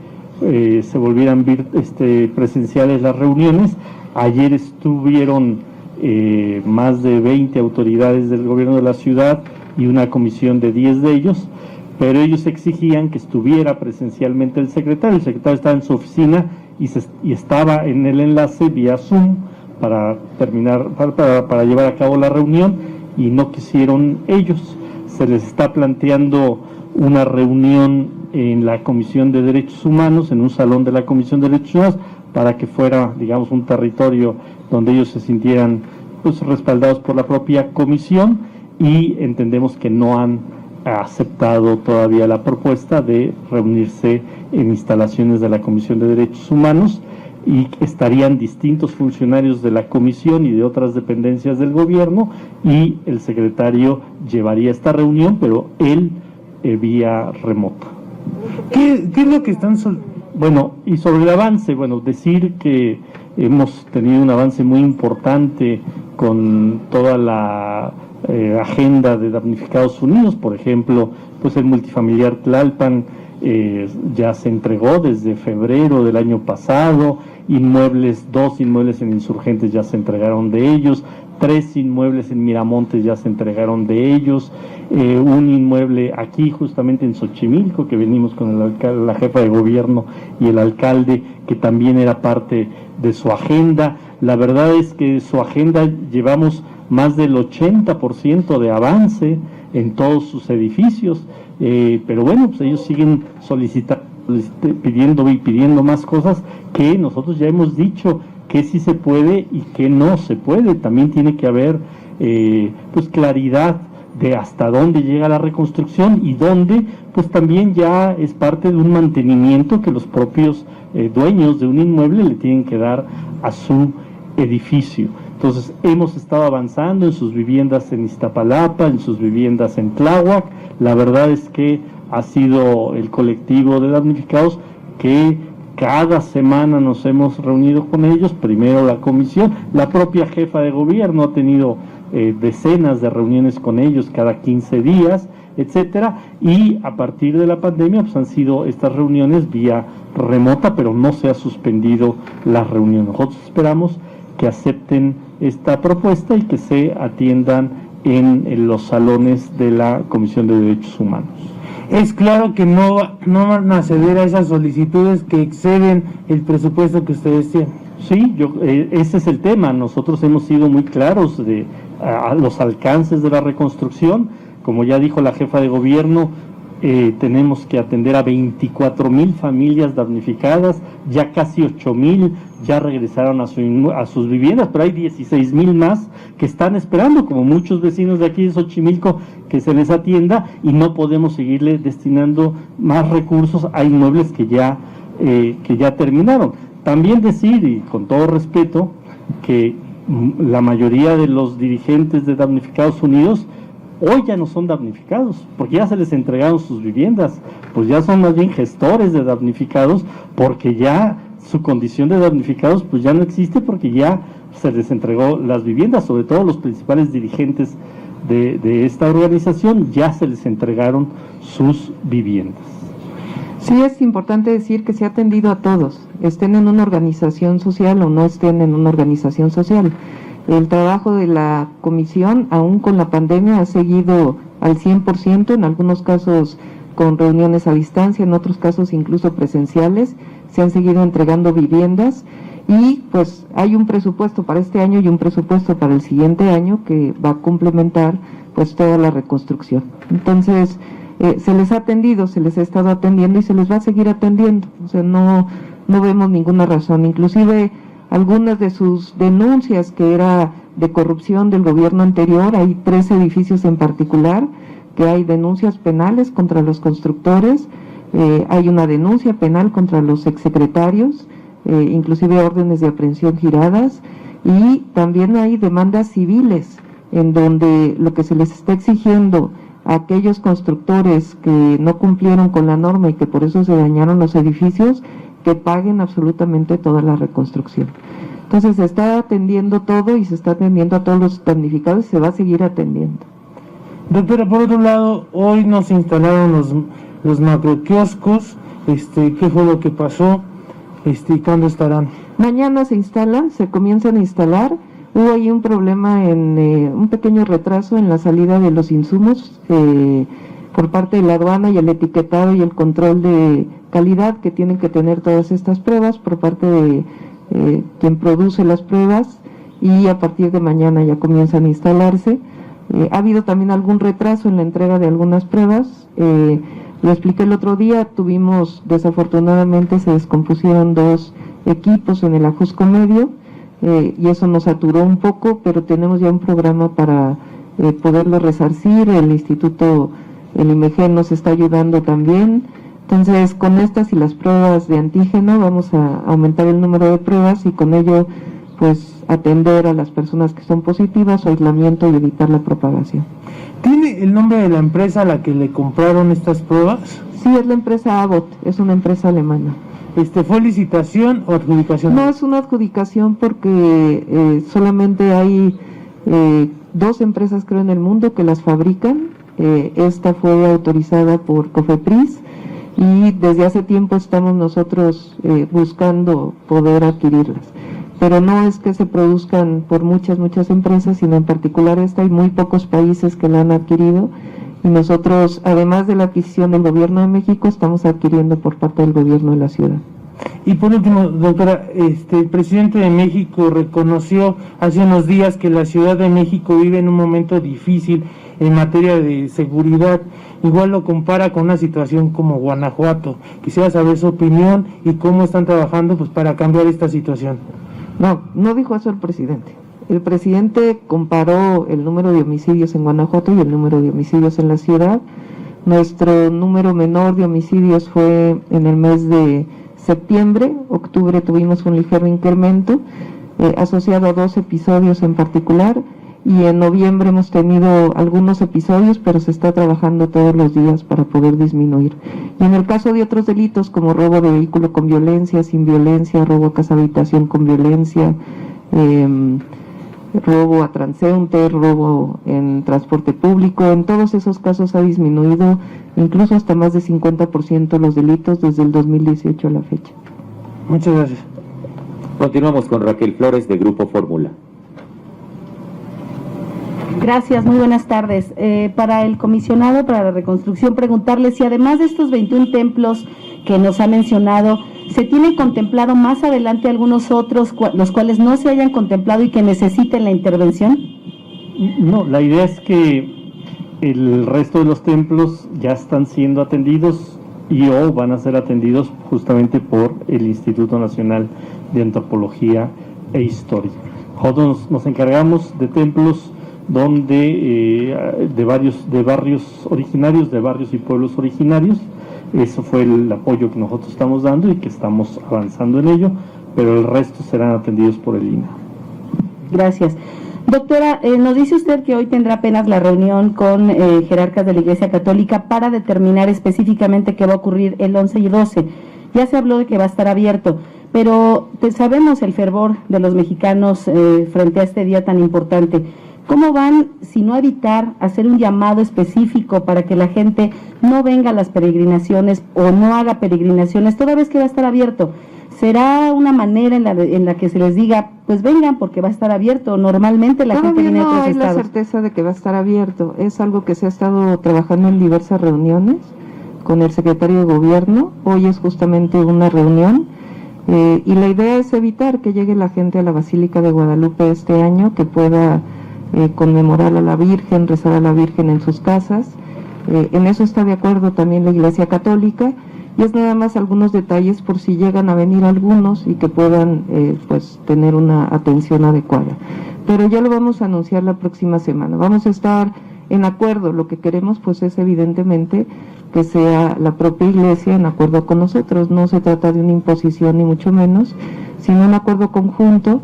Speaker 6: se volvieran presenciales las reuniones. Ayer estuvieron más de 20 autoridades del gobierno de la ciudad y una comisión de 10 de ellos, pero ellos exigían que estuviera presencialmente el secretario. El secretario estaba en su oficina y estaba en el enlace vía Zoom para llevar a cabo la reunión, y no quisieron ellos. Se les está planteando una reunión en la Comisión de Derechos Humanos, en un salón de la Comisión de Derechos Humanos, para que fuera, digamos, un territorio donde ellos se sintieran pues respaldados por la propia comisión, y entendemos que no han aceptado todavía la propuesta de reunirse en instalaciones de la Comisión de Derechos Humanos, y estarían distintos funcionarios de la comisión y de otras dependencias del gobierno, y el secretario llevaría esta reunión, pero él vía remota.
Speaker 9: ¿Qué es lo que están
Speaker 6: Bueno, y sobre el avance, decir que hemos tenido un avance muy importante con toda la agenda de damnificados unidos. Por ejemplo, pues el multifamiliar Tlalpan ya se entregó desde febrero del año pasado. Dos inmuebles en Insurgentes ya se entregaron de ellos, 3 inmuebles en Miramontes ya se entregaron de ellos, un inmueble aquí justamente en Xochimilco, que venimos con la jefa de gobierno y el alcalde, que también era parte de su agenda. La verdad es que su agenda llevamos más del 80% de avance en todos sus edificios, pero bueno, pues ellos siguen pidiendo más cosas, que nosotros ya hemos dicho que sí se puede y que no se puede. También tiene que haber pues claridad de hasta dónde llega la reconstrucción, y dónde pues también ya es parte de un mantenimiento que los propios dueños de un inmueble le tienen que dar a su edificio. Entonces hemos estado avanzando en sus viviendas en Iztapalapa, en sus viviendas en Tláhuac. La verdad es que ha sido el colectivo de damnificados que cada semana nos hemos reunido con ellos. Primero la comisión, la propia jefa de gobierno ha tenido decenas de reuniones con ellos cada 15 días, etcétera, y a partir de la pandemia pues han sido estas reuniones vía remota, pero no se ha suspendido la reunión. Nosotros esperamos que acepten esta propuesta y que se atiendan en los salones de la Comisión de Derechos Humanos.
Speaker 9: Es claro que no van a ceder a esas solicitudes que exceden el presupuesto que ustedes tienen.
Speaker 6: Sí, ese es el tema. Nosotros hemos sido muy claros a los alcances de la reconstrucción. Como ya dijo la jefa de gobierno, tenemos que atender a 24,000 familias damnificadas, ya casi 8,000 ya regresaron a sus viviendas, pero hay 16,000 más que están esperando, como muchos vecinos de aquí de Xochimilco, que se les atienda, y no podemos seguirle destinando más recursos a inmuebles que ya terminaron. También decir, y con todo respeto, que la mayoría de los dirigentes de Damnificados Unidos hoy ya no son damnificados, porque ya se les entregaron sus viviendas, pues ya son más bien gestores de damnificados, porque ya su condición de damnificados pues ya no existe, porque ya se les entregó las viviendas. Sobre todo los principales dirigentes de esta organización ya se les entregaron sus viviendas.
Speaker 7: Sí, es importante decir que se ha atendido a todos, estén en una organización social o no estén en una organización social. El trabajo de la comisión, aún con la pandemia, ha seguido al 100%, en algunos casos con reuniones a distancia, en otros casos incluso presenciales. Se han seguido entregando viviendas, y pues hay un presupuesto para este año y un presupuesto para el siguiente año que va a complementar pues toda la reconstrucción. Entonces se les ha atendido, se les ha estado atendiendo y se les va a seguir atendiendo. O sea, no vemos ninguna razón. Inclusive algunas de sus denuncias, que era de corrupción del gobierno anterior, hay 3 edificios en particular que hay denuncias penales contra los constructores, hay una denuncia penal contra los exsecretarios, inclusive órdenes de aprehensión giradas, y también hay demandas civiles en donde lo que se les está exigiendo a aquellos constructores que no cumplieron con la norma y que por eso se dañaron los edificios, que paguen absolutamente toda la reconstrucción. Entonces se está atendiendo todo, y se está atendiendo a todos los damnificados, y se va a seguir atendiendo.
Speaker 9: Doctora, por otro lado, hoy nos instalaron los macroquioscos, qué fue lo que pasó, y cuándo estarán.
Speaker 7: Mañana se instalan, se comienzan a instalar. Hubo ahí un problema un pequeño retraso en la salida de los insumos por parte de la aduana y el etiquetado y el control de calidad que tienen que tener todas estas pruebas por parte de quien produce las pruebas, y a partir de mañana ya comienzan a instalarse. Ha habido también algún retraso en la entrega de algunas pruebas. Lo expliqué el otro día, desafortunadamente se descompusieron 2 equipos en el Ajusco Medio, y eso nos saturó un poco, pero tenemos ya un programa para poderlo resarcir. El Instituto, el IMG nos está ayudando también. Entonces, con estas y las pruebas de antígeno vamos a aumentar el número de pruebas y con ello pues atender a las personas que son positivas, su aislamiento y evitar la propagación.
Speaker 9: ¿Tiene el nombre de la empresa a la que le compraron estas pruebas?
Speaker 7: Sí, es la empresa Abbott, es una empresa alemana.
Speaker 9: ¿Fue licitación o adjudicación?
Speaker 7: No, es una adjudicación porque solamente hay 2 empresas, creo, en el mundo que las fabrican. Esta fue autorizada por COFEPRIS y desde hace tiempo estamos nosotros buscando poder adquirirlas. Pero no es que se produzcan por muchas empresas, sino en particular esta, hay muy pocos países que la han adquirido, y nosotros, además de la adquisición del Gobierno de México, estamos adquiriendo por parte del Gobierno de la ciudad.
Speaker 9: Y por último, doctora, el presidente de México reconoció hace unos días que la Ciudad de México vive en un momento difícil en materia de seguridad. Igual lo compara con una situación como Guanajuato. Quisiera saber su opinión y cómo están trabajando pues para cambiar esta situación.
Speaker 7: No dijo eso el presidente. El presidente comparó el número de homicidios en Guanajuato y el número de homicidios en la ciudad. Nuestro número menor de homicidios fue en el mes de septiembre. Octubre tuvimos un ligero incremento asociado a 2 episodios en particular, y en noviembre hemos tenido algunos episodios, pero se está trabajando todos los días para poder disminuir. Y en el caso de otros delitos como robo de vehículo con violencia, sin violencia, robo a casa habitación con violencia, robo a transeúnte, robo en transporte público, en todos esos casos ha disminuido incluso hasta más de 50% los delitos desde el 2018 a la fecha.
Speaker 9: Muchas gracias.
Speaker 2: Continuamos con Raquel Flores de Grupo Fórmula.
Speaker 1: Gracias, muy buenas tardes. Para el comisionado para la reconstrucción, preguntarle si además de estos 21 templos que nos ha mencionado, ¿se tiene contemplado más adelante algunos otros, los cuales no se hayan contemplado y que necesiten la intervención?
Speaker 6: No, la idea es que el resto de los templos ya están siendo atendidos y o van a ser atendidos justamente por el Instituto Nacional de Antropología e Historia. Nosotros nos encargamos de templos donde de barrios originarios, de barrios y pueblos originarios. Eso fue el apoyo que nosotros estamos dando y que estamos avanzando en ello, pero el resto serán atendidos por el INAH.
Speaker 1: Gracias. Doctora, nos dice usted que hoy tendrá apenas la reunión con jerarcas de la Iglesia Católica para determinar específicamente qué va a ocurrir el 11 y 12. Ya se habló de que va a estar abierto, pero sabemos el fervor de los mexicanos frente a este día tan importante. ¿Cómo van, si no a evitar, hacer un llamado específico para que la gente no venga a las peregrinaciones o no haga peregrinaciones, toda vez que va a estar abierto? ¿Será una manera en la que se les diga, pues vengan porque va a estar abierto? Normalmente la gente viene a otros estados.
Speaker 7: No hay la certeza de que va a estar abierto. Es algo que se ha estado trabajando en diversas reuniones con el secretario de Gobierno. Hoy es justamente una reunión. Y la idea es evitar que llegue la gente a la Basílica de Guadalupe este año, que pueda conmemorar a la Virgen, rezar a la Virgen en sus casas. En eso está de acuerdo también la Iglesia Católica, y es nada más algunos detalles por si llegan a venir algunos y que puedan pues tener una atención adecuada. Pero ya lo vamos a anunciar la próxima semana. Vamos a estar en acuerdo. Lo que queremos pues es evidentemente que sea la propia Iglesia en acuerdo con nosotros. No se trata de una imposición ni mucho menos, sino un acuerdo conjunto,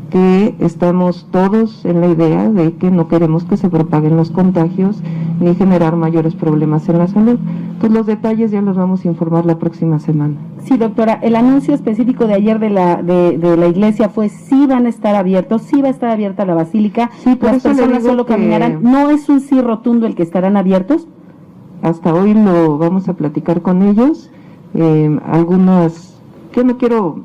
Speaker 7: que estamos todos en la idea de que no queremos que se propaguen los contagios ni generar mayores problemas en la salud. Entonces los detalles ya los vamos a informar la próxima semana.
Speaker 1: Sí, doctora, el anuncio específico de ayer de la iglesia fue sí van a estar abiertos, sí va a estar abierta la basílica,
Speaker 7: sí, por
Speaker 1: las
Speaker 7: eso
Speaker 1: personas solo caminarán. ¿No es un sí rotundo el que estarán abiertos?
Speaker 7: Hasta hoy lo vamos a platicar con ellos. algunas que no quiero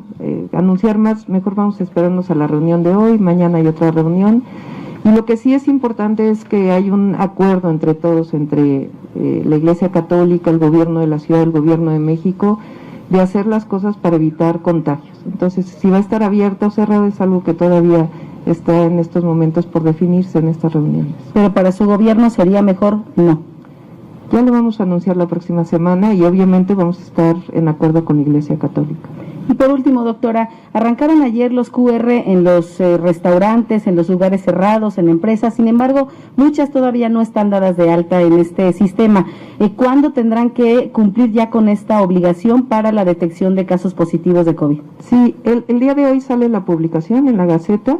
Speaker 7: anunciar más, mejor vamos a esperarnos a la reunión de hoy, mañana hay otra reunión. Y lo que sí es importante es que hay un acuerdo entre todos, entre la Iglesia Católica, el gobierno de la ciudad, el gobierno de México, de hacer las cosas para evitar contagios. Entonces, si va a estar abierta o cerrada es algo que todavía está en estos momentos por definirse en estas reuniones.
Speaker 1: Pero para su gobierno sería mejor no.
Speaker 7: Ya lo vamos a anunciar la próxima semana y obviamente vamos a estar en acuerdo con la Iglesia Católica.
Speaker 1: Y por último, doctora, arrancaron ayer los QR en los restaurantes, en los lugares cerrados, en empresas, sin embargo, muchas todavía no están dadas de alta en este sistema. ¿Cuándo tendrán que cumplir ya con esta obligación para la detección de casos positivos de COVID?
Speaker 7: Sí, el día de hoy sale la publicación en la Gaceta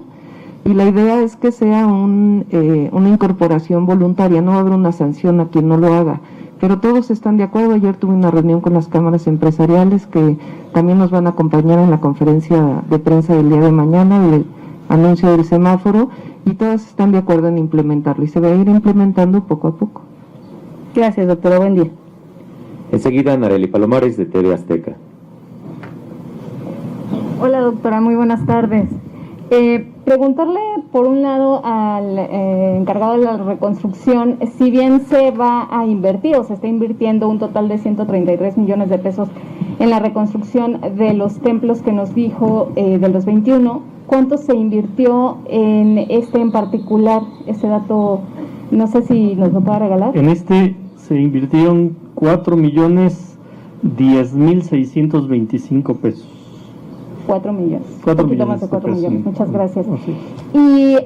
Speaker 7: y la idea es que sea una incorporación voluntaria, no va a haber una sanción a quien no lo haga. Pero todos están de acuerdo. Ayer tuve una reunión con las cámaras empresariales que también nos van a acompañar en la conferencia de prensa del día de mañana, el anuncio del semáforo, y todas están de acuerdo en implementarlo y se va a ir implementando poco a poco.
Speaker 1: Gracias, doctora. Buen día.
Speaker 2: Enseguida, Nareli Palomares, de TV Azteca.
Speaker 10: Hola, doctora. Muy buenas tardes. Preguntarle, por un lado, al encargado de la reconstrucción, si bien se va a invertir o se está invirtiendo un total de 133 millones de pesos en la reconstrucción de los templos que nos dijo de los 21, ¿cuánto se invirtió en este en particular? Ese dato, no sé si nos lo puede regalar.
Speaker 6: En este se invirtieron 4,10,625 pesos.
Speaker 10: 4 millones.
Speaker 6: 4
Speaker 10: poquito
Speaker 6: millones
Speaker 10: más de 4
Speaker 6: de pesos,
Speaker 10: millones.
Speaker 6: sí.
Speaker 10: Muchas gracias.
Speaker 6: Sí.
Speaker 10: Y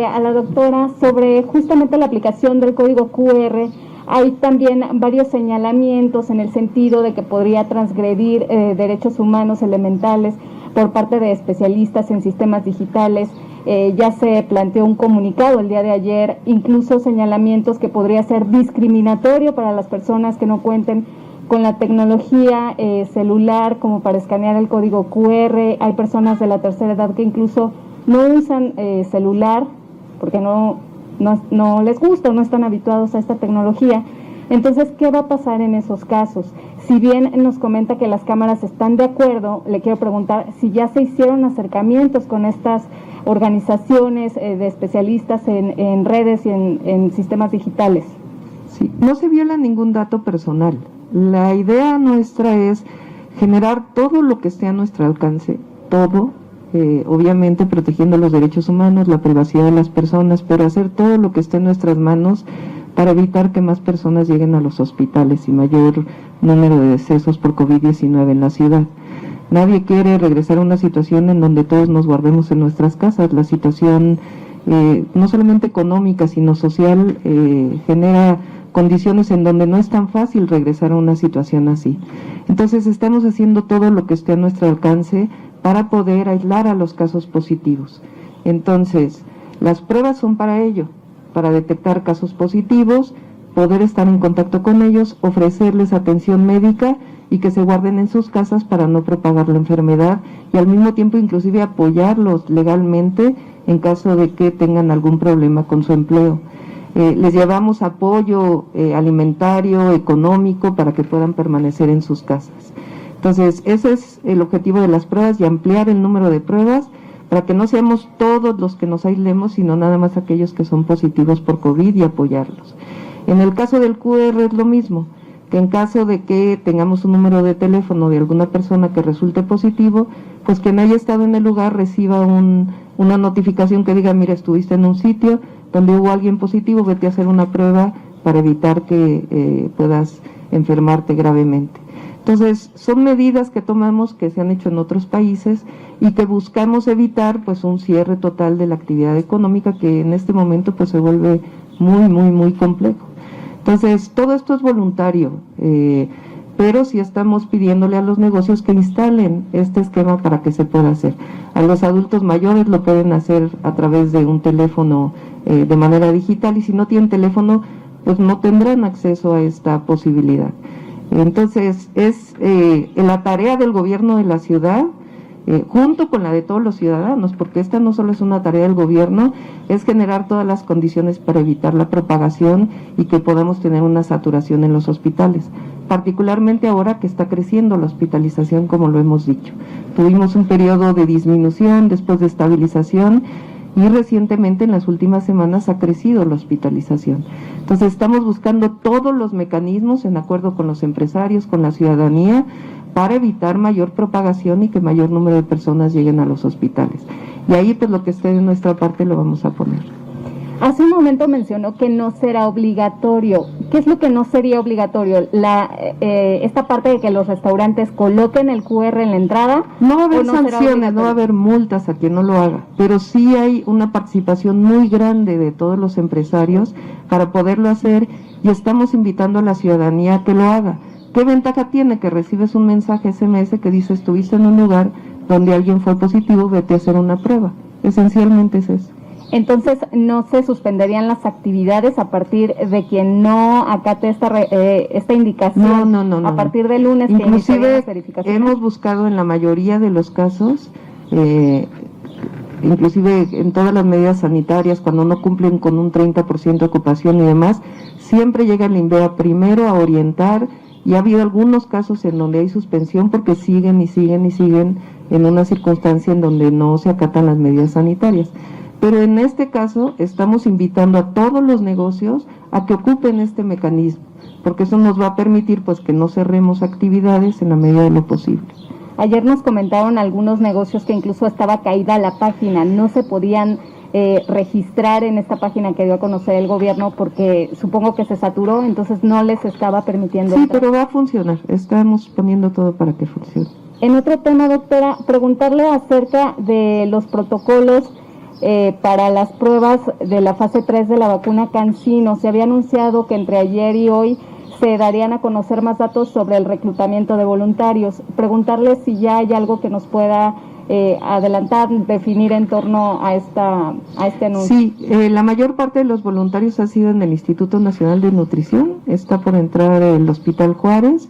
Speaker 10: a la doctora, sobre justamente la aplicación del código QR, hay también varios señalamientos en el sentido de que podría transgredir derechos humanos elementales por parte de especialistas en sistemas digitales. Ya se planteó un comunicado el día de ayer, incluso señalamientos que podría ser discriminatorio para las personas que no cuenten con la tecnología celular como para escanear el código QR. Hay personas de la tercera edad que incluso no usan celular porque no les gusta o no están habituados a esta tecnología. Entonces, ¿qué va a pasar en esos casos? Si bien nos comenta que las cámaras están de acuerdo, le quiero preguntar si ya se hicieron acercamientos con estas organizaciones de especialistas en redes y en sistemas digitales.
Speaker 7: Sí, no se viola ningún dato personal. La idea nuestra es generar todo lo que esté a nuestro alcance, todo, obviamente protegiendo los derechos humanos, la privacidad de las personas, pero hacer todo lo que esté en nuestras manos para evitar que más personas lleguen a los hospitales y mayor número de decesos por COVID-19 en la ciudad. Nadie quiere regresar a una situación en donde todos nos guardemos en nuestras casas. La situación no solamente económica, sino social, genera condiciones en donde no es tan fácil regresar a una situación así. Entonces estamos haciendo todo lo que esté a nuestro alcance para poder aislar a los casos positivos. Entonces, las pruebas son para ello, para detectar casos positivos, poder estar en contacto con ellos, ofrecerles atención médica y que se guarden en sus casas para no propagar la enfermedad y al mismo tiempo inclusive apoyarlos legalmente en caso de que tengan algún problema con su empleo. Les llevamos apoyo alimentario, económico, para que puedan permanecer en sus casas. Entonces, ese es el objetivo de las pruebas y ampliar el número de pruebas para que no seamos todos los que nos aislemos, sino nada más aquellos que son positivos por COVID y apoyarlos. En el caso del QR es lo mismo, que en caso de que tengamos un número de teléfono de alguna persona que resulte positivo, pues quien haya estado en el lugar reciba una notificación que diga, mira, estuviste en un sitio donde hubo alguien positivo, vete a hacer una prueba para evitar que puedas enfermarte gravemente. Entonces, son medidas que tomamos, que se han hecho en otros países y que buscamos evitar pues un cierre total de la actividad económica que en este momento pues se vuelve muy, muy, muy complejo. Entonces, todo esto es voluntario, pero sí estamos pidiéndole a los negocios que instalen este esquema para que se pueda hacer. A los adultos mayores lo pueden hacer a través de un teléfono de manera digital y si no tienen teléfono, pues no tendrán acceso a esta posibilidad. Entonces, es la tarea del gobierno de la ciudad junto con la de todos los ciudadanos, porque esta no solo es una tarea del gobierno, es generar todas las condiciones para evitar la propagación y que podamos tener una saturación en los hospitales, particularmente ahora que está creciendo la hospitalización, como lo hemos dicho. Tuvimos un periodo de disminución, después de estabilización, y recientemente en las últimas semanas ha crecido la hospitalización. Entonces estamos buscando todos los mecanismos en acuerdo con los empresarios, con la ciudadanía, para evitar mayor propagación y que mayor número de personas lleguen a los hospitales. Y ahí pues lo que esté de nuestra parte lo vamos a poner.
Speaker 10: Hace un momento mencionó que no será obligatorio. ¿Qué es lo que no sería obligatorio? Esta parte de que los restaurantes coloquen el QR en la entrada.
Speaker 7: No va a haber sanciones, no va a haber multas a quien no lo haga, pero sí hay una participación muy grande de todos los empresarios para poderlo hacer, y estamos invitando a la ciudadanía a que lo haga. ¿Qué ventaja tiene? Que recibes un mensaje SMS que dice: estuviste en un lugar donde alguien fue positivo, vete a hacer una prueba. Esencialmente es eso.
Speaker 10: Entonces, ¿no se suspenderían las actividades a partir de quien no acate esta indicación?
Speaker 7: No.
Speaker 10: A partir del lunes.
Speaker 7: Inclusive hemos buscado en la mayoría de los casos, inclusive en todas las medidas sanitarias, cuando no cumplen con un 30% de ocupación y demás, siempre llega el INVEA primero a orientar, y ha habido algunos casos en donde hay suspensión porque siguen en una circunstancia en donde no se acatan las medidas sanitarias. Pero en este caso estamos invitando a todos los negocios a que ocupen este mecanismo, porque eso nos va a permitir pues que no cerremos actividades en la medida de lo posible.
Speaker 10: Ayer nos comentaron algunos negocios que incluso estaba caída la página, no se podían registrar en esta página que dio a conocer el gobierno porque supongo que se saturó, entonces no les estaba permitiendo.
Speaker 7: Sí, pero va a funcionar, estamos poniendo todo para que funcione.
Speaker 10: En otro tema, doctora, preguntarle acerca de los protocolos para las pruebas de la fase 3 de la vacuna CanSino. Se había anunciado que entre ayer y hoy se darían a conocer más datos sobre el reclutamiento de voluntarios. Preguntarle si ya hay algo que nos pueda adelantar, definir en torno a este anuncio.
Speaker 7: Sí, la mayor parte de los voluntarios ha sido en el Instituto Nacional de Nutrición, está por entrar el Hospital Juárez,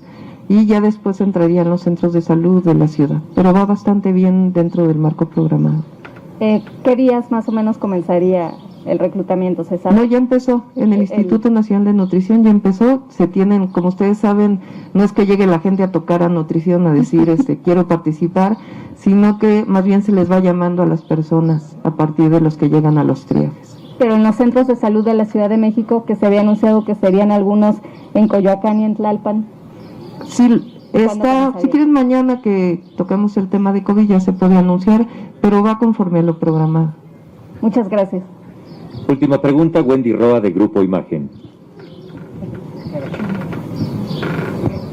Speaker 7: y ya después entrarían los centros de salud de la ciudad, pero va bastante bien dentro del marco programado.
Speaker 10: ¿Qué días más o menos comenzaría el reclutamiento, César?
Speaker 7: No, ya empezó, en el Instituto Nacional de Nutrición ya empezó, se tienen, como ustedes saben, no es que llegue la gente a tocar a nutrición a decir quiero participar, sino que más bien se les va llamando a las personas a partir de los que llegan a los triajes.
Speaker 10: Pero en los centros de salud de la Ciudad de México, que se había anunciado que serían algunos en Coyoacán y en Tlalpan.
Speaker 7: Sí, si quieres mañana que tocamos el tema de COVID ya se puede anunciar, pero va conforme a lo programado.
Speaker 10: Muchas gracias.
Speaker 2: Última pregunta, Wendy Roa, de Grupo Imagen.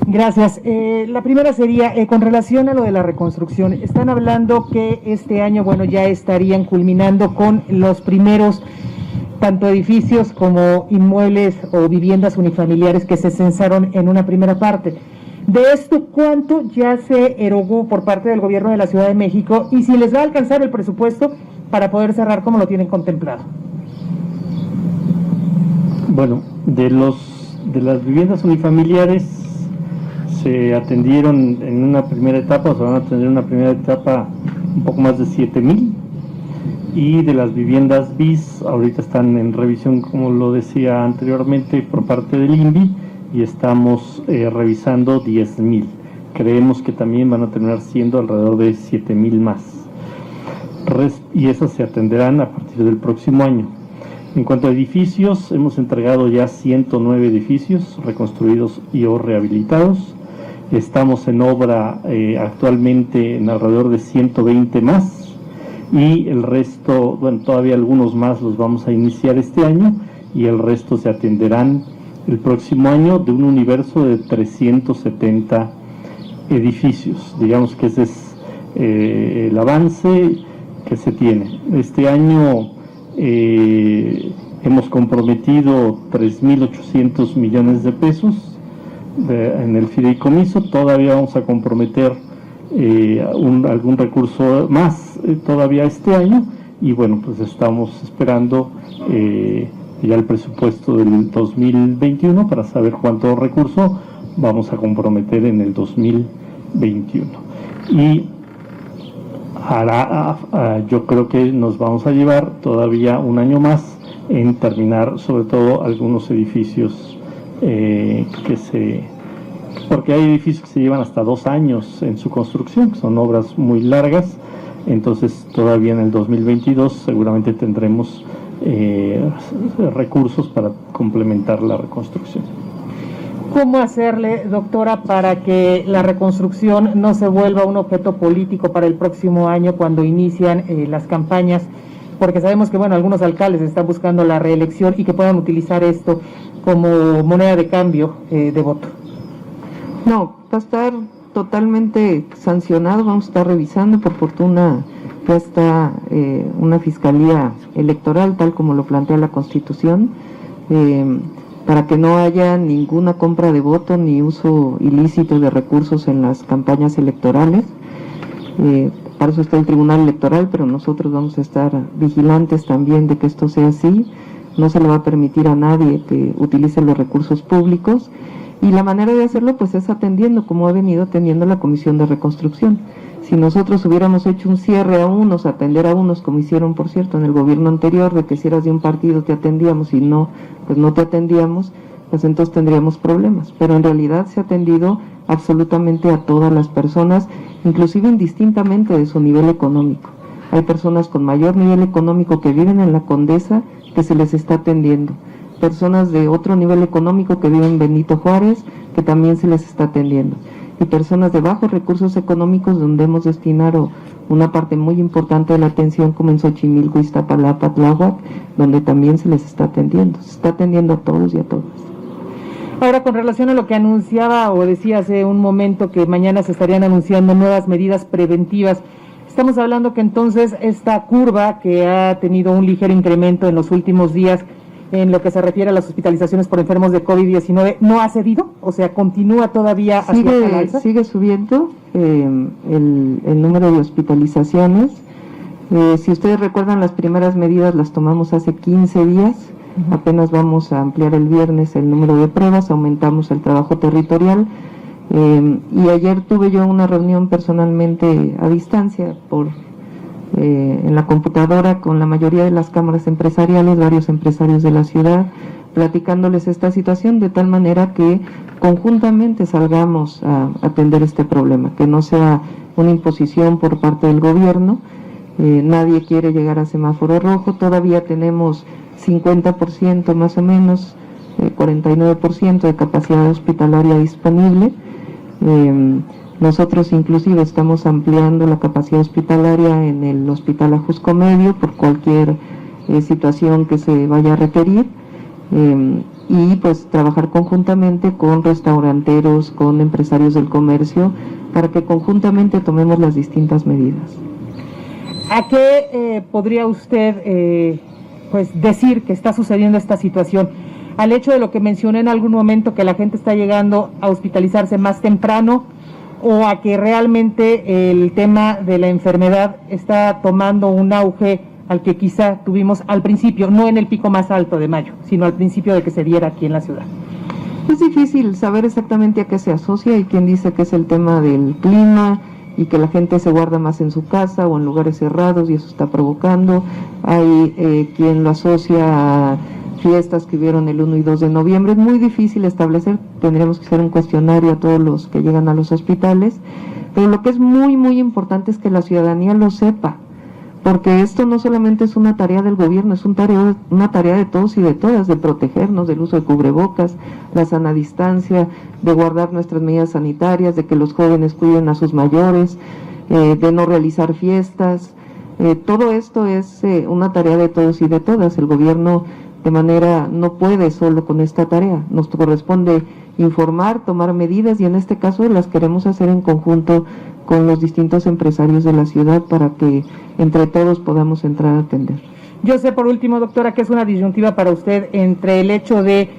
Speaker 11: Gracias. La primera sería, con relación a lo de la reconstrucción, están hablando que este año, ya estarían culminando con los primeros, tanto edificios como inmuebles o viviendas unifamiliares que se censaron en una primera parte. De esto, ¿cuánto ya se erogó por parte del gobierno de la Ciudad de México? Y si les va a alcanzar el presupuesto para poder cerrar como lo tienen contemplado.
Speaker 6: Bueno, de las viviendas unifamiliares se atendieron en una primera etapa, o se van a atender en una primera etapa un poco más de 7,000, y de las viviendas BIS ahorita están en revisión, como lo decía anteriormente, por parte del INVI, y estamos revisando 10,000. Creemos que también van a terminar siendo alrededor de 7,000 más. Y esas se atenderán a partir del próximo año. En cuanto a edificios, hemos entregado ya 109 edificios reconstruidos y o rehabilitados. Estamos en obra actualmente en alrededor de 120 más, y el resto, todavía algunos más los vamos a iniciar este año, y el resto se atenderán el próximo año, de un universo de 370 edificios. Digamos que ese es el avance que se tiene. Este año hemos comprometido 3.800 millones de pesos en el fideicomiso. Todavía vamos a comprometer algún recurso más todavía este año, y pues estamos esperando ya el presupuesto del 2021 para saber cuánto recurso vamos a comprometer en el 2021. Y yo creo que nos vamos a llevar todavía un año más en terminar sobre todo algunos edificios porque hay edificios que se llevan hasta 2 años en su construcción, que son obras muy largas. Entonces todavía en el 2022 seguramente tendremos recursos para complementar la reconstrucción.
Speaker 11: ¿Cómo hacerle, doctora, para que la reconstrucción no se vuelva un objeto político para el próximo año cuando inician las campañas? Porque sabemos que, bueno, algunos alcaldes están buscando la reelección y que puedan utilizar esto como moneda de cambio de voto.
Speaker 7: No, va a estar totalmente sancionado, vamos a estar revisando, por fortuna ya está una fiscalía electoral tal como lo plantea la Constitución, para que no haya ninguna compra de voto ni uso ilícito de recursos en las campañas electorales. Para eso está el Tribunal Electoral, pero nosotros vamos a estar vigilantes también de que esto sea así. No se le va a permitir a nadie que utilice los recursos públicos, y la manera de hacerlo pues es atendiendo como ha venido atendiendo la Comisión de Reconstrucción. Si nosotros hubiéramos hecho un cierre a unos, atender a unos, como hicieron por cierto en el gobierno anterior, de que si eras de un partido te atendíamos y no, pues no te atendíamos, pues entonces tendríamos problemas. Pero en realidad se ha atendido absolutamente a todas las personas, inclusive indistintamente de su nivel económico. Hay personas con mayor nivel económico que viven en la Condesa que se les está atendiendo. Personas de otro nivel económico que viven en Benito Juárez, que también se les está atendiendo. Y personas de bajos recursos económicos, donde hemos destinado una parte muy importante de la atención, como en Xochimilco, Iztapalapa, Tláhuac, donde también se les está atendiendo. Se está atendiendo a todos y a todas.
Speaker 11: Ahora, con relación a lo que anunciaba o decía hace un momento, que mañana se estarían anunciando nuevas medidas preventivas, estamos hablando que entonces esta curva que ha tenido un ligero incremento en los últimos días en lo que se refiere a las hospitalizaciones por enfermos de COVID-19, ¿no ha cedido? O sea, ¿continúa todavía hacia el alza?
Speaker 7: Sigue subiendo el número de hospitalizaciones. Si ustedes recuerdan, las primeras medidas las tomamos hace 15 días. Apenas vamos a ampliar el viernes el número de pruebas, aumentamos el trabajo territorial. Y ayer tuve yo una reunión personalmente a distancia en la computadora con la mayoría de las cámaras empresariales, varios empresarios de la ciudad, platicándoles esta situación, de tal manera que conjuntamente salgamos a atender este problema, que no sea una imposición por parte del gobierno. Nadie quiere llegar a semáforo rojo, todavía tenemos 50% más o menos, 49% de capacidad hospitalaria disponible. Nosotros inclusive estamos ampliando la capacidad hospitalaria en el Hospital Ajusco Medio por cualquier situación que se vaya a requerir, y pues trabajar conjuntamente con restauranteros, con empresarios del comercio, para que conjuntamente tomemos las distintas medidas.
Speaker 11: ¿A qué podría usted pues decir que está sucediendo esta situación? ¿Al hecho de lo que mencioné en algún momento, que la gente está llegando a hospitalizarse más temprano, o a que realmente el tema de la enfermedad está tomando un auge al que quizá tuvimos al principio, no en el pico más alto de mayo, sino al principio de que se diera aquí en la ciudad?
Speaker 7: Es difícil saber exactamente a qué se asocia. Hay quien dice que es el tema del clima y que la gente se guarda más en su casa o en lugares cerrados y eso está provocando. Hay quien lo asocia a fiestas que hubieron el 1 y 2 de noviembre. Es muy difícil establecer, tendríamos que hacer un cuestionario a todos los que llegan a los hospitales, pero lo que es muy muy importante es que la ciudadanía lo sepa, porque esto no solamente es una tarea del gobierno, es una tarea de todos y de todas, de protegernos del uso de cubrebocas, la sana distancia, de guardar nuestras medidas sanitarias, de que los jóvenes cuiden a sus mayores, de no realizar fiestas. Todo esto es una tarea de todos y de todas. El gobierno de manera no puede solo con esta tarea, nos corresponde informar, tomar medidas, y en este caso las queremos hacer en conjunto con los distintos empresarios de la ciudad para que entre todos podamos entrar a atender.
Speaker 11: Yo sé, por último, doctora, que es una disyuntiva para usted entre el hecho de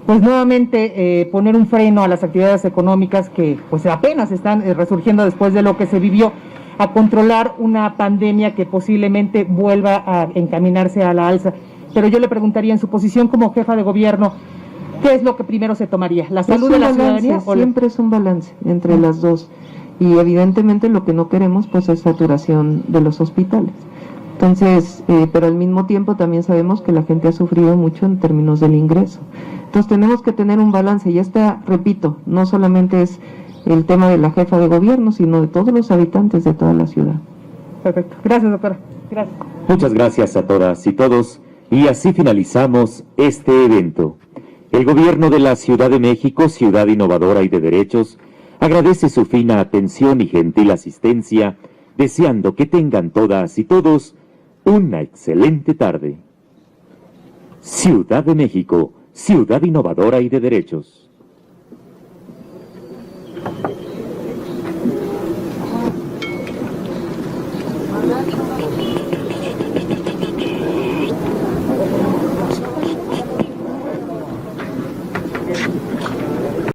Speaker 11: pues nuevamente poner un freno a las actividades económicas que pues apenas están resurgiendo después de lo que se vivió, a controlar una pandemia que posiblemente vuelva a encaminarse a la alza. Pero yo le preguntaría, en su posición como jefa de gobierno, ¿qué es lo que primero se tomaría? ¿La salud de la ciudadanía?
Speaker 7: Siempre es un balance entre las dos. y evidentemente lo que no queremos pues es saturación de los hospitales. Entonces, pero al mismo tiempo también sabemos que la gente ha sufrido mucho en términos del ingreso. Entonces tenemos que tener un balance, y esta, repito, no solamente es el tema de la jefa de gobierno, sino de todos los habitantes de toda la ciudad.
Speaker 11: Perfecto. Gracias, doctora. Gracias.
Speaker 2: Muchas gracias a todas y todos, y así finalizamos este evento. El Gobierno de la Ciudad de México, ciudad innovadora y de derechos, agradece su fina atención y gentil asistencia, deseando que tengan todas y todos una excelente tarde. Ciudad de México, ciudad innovadora y de derechos.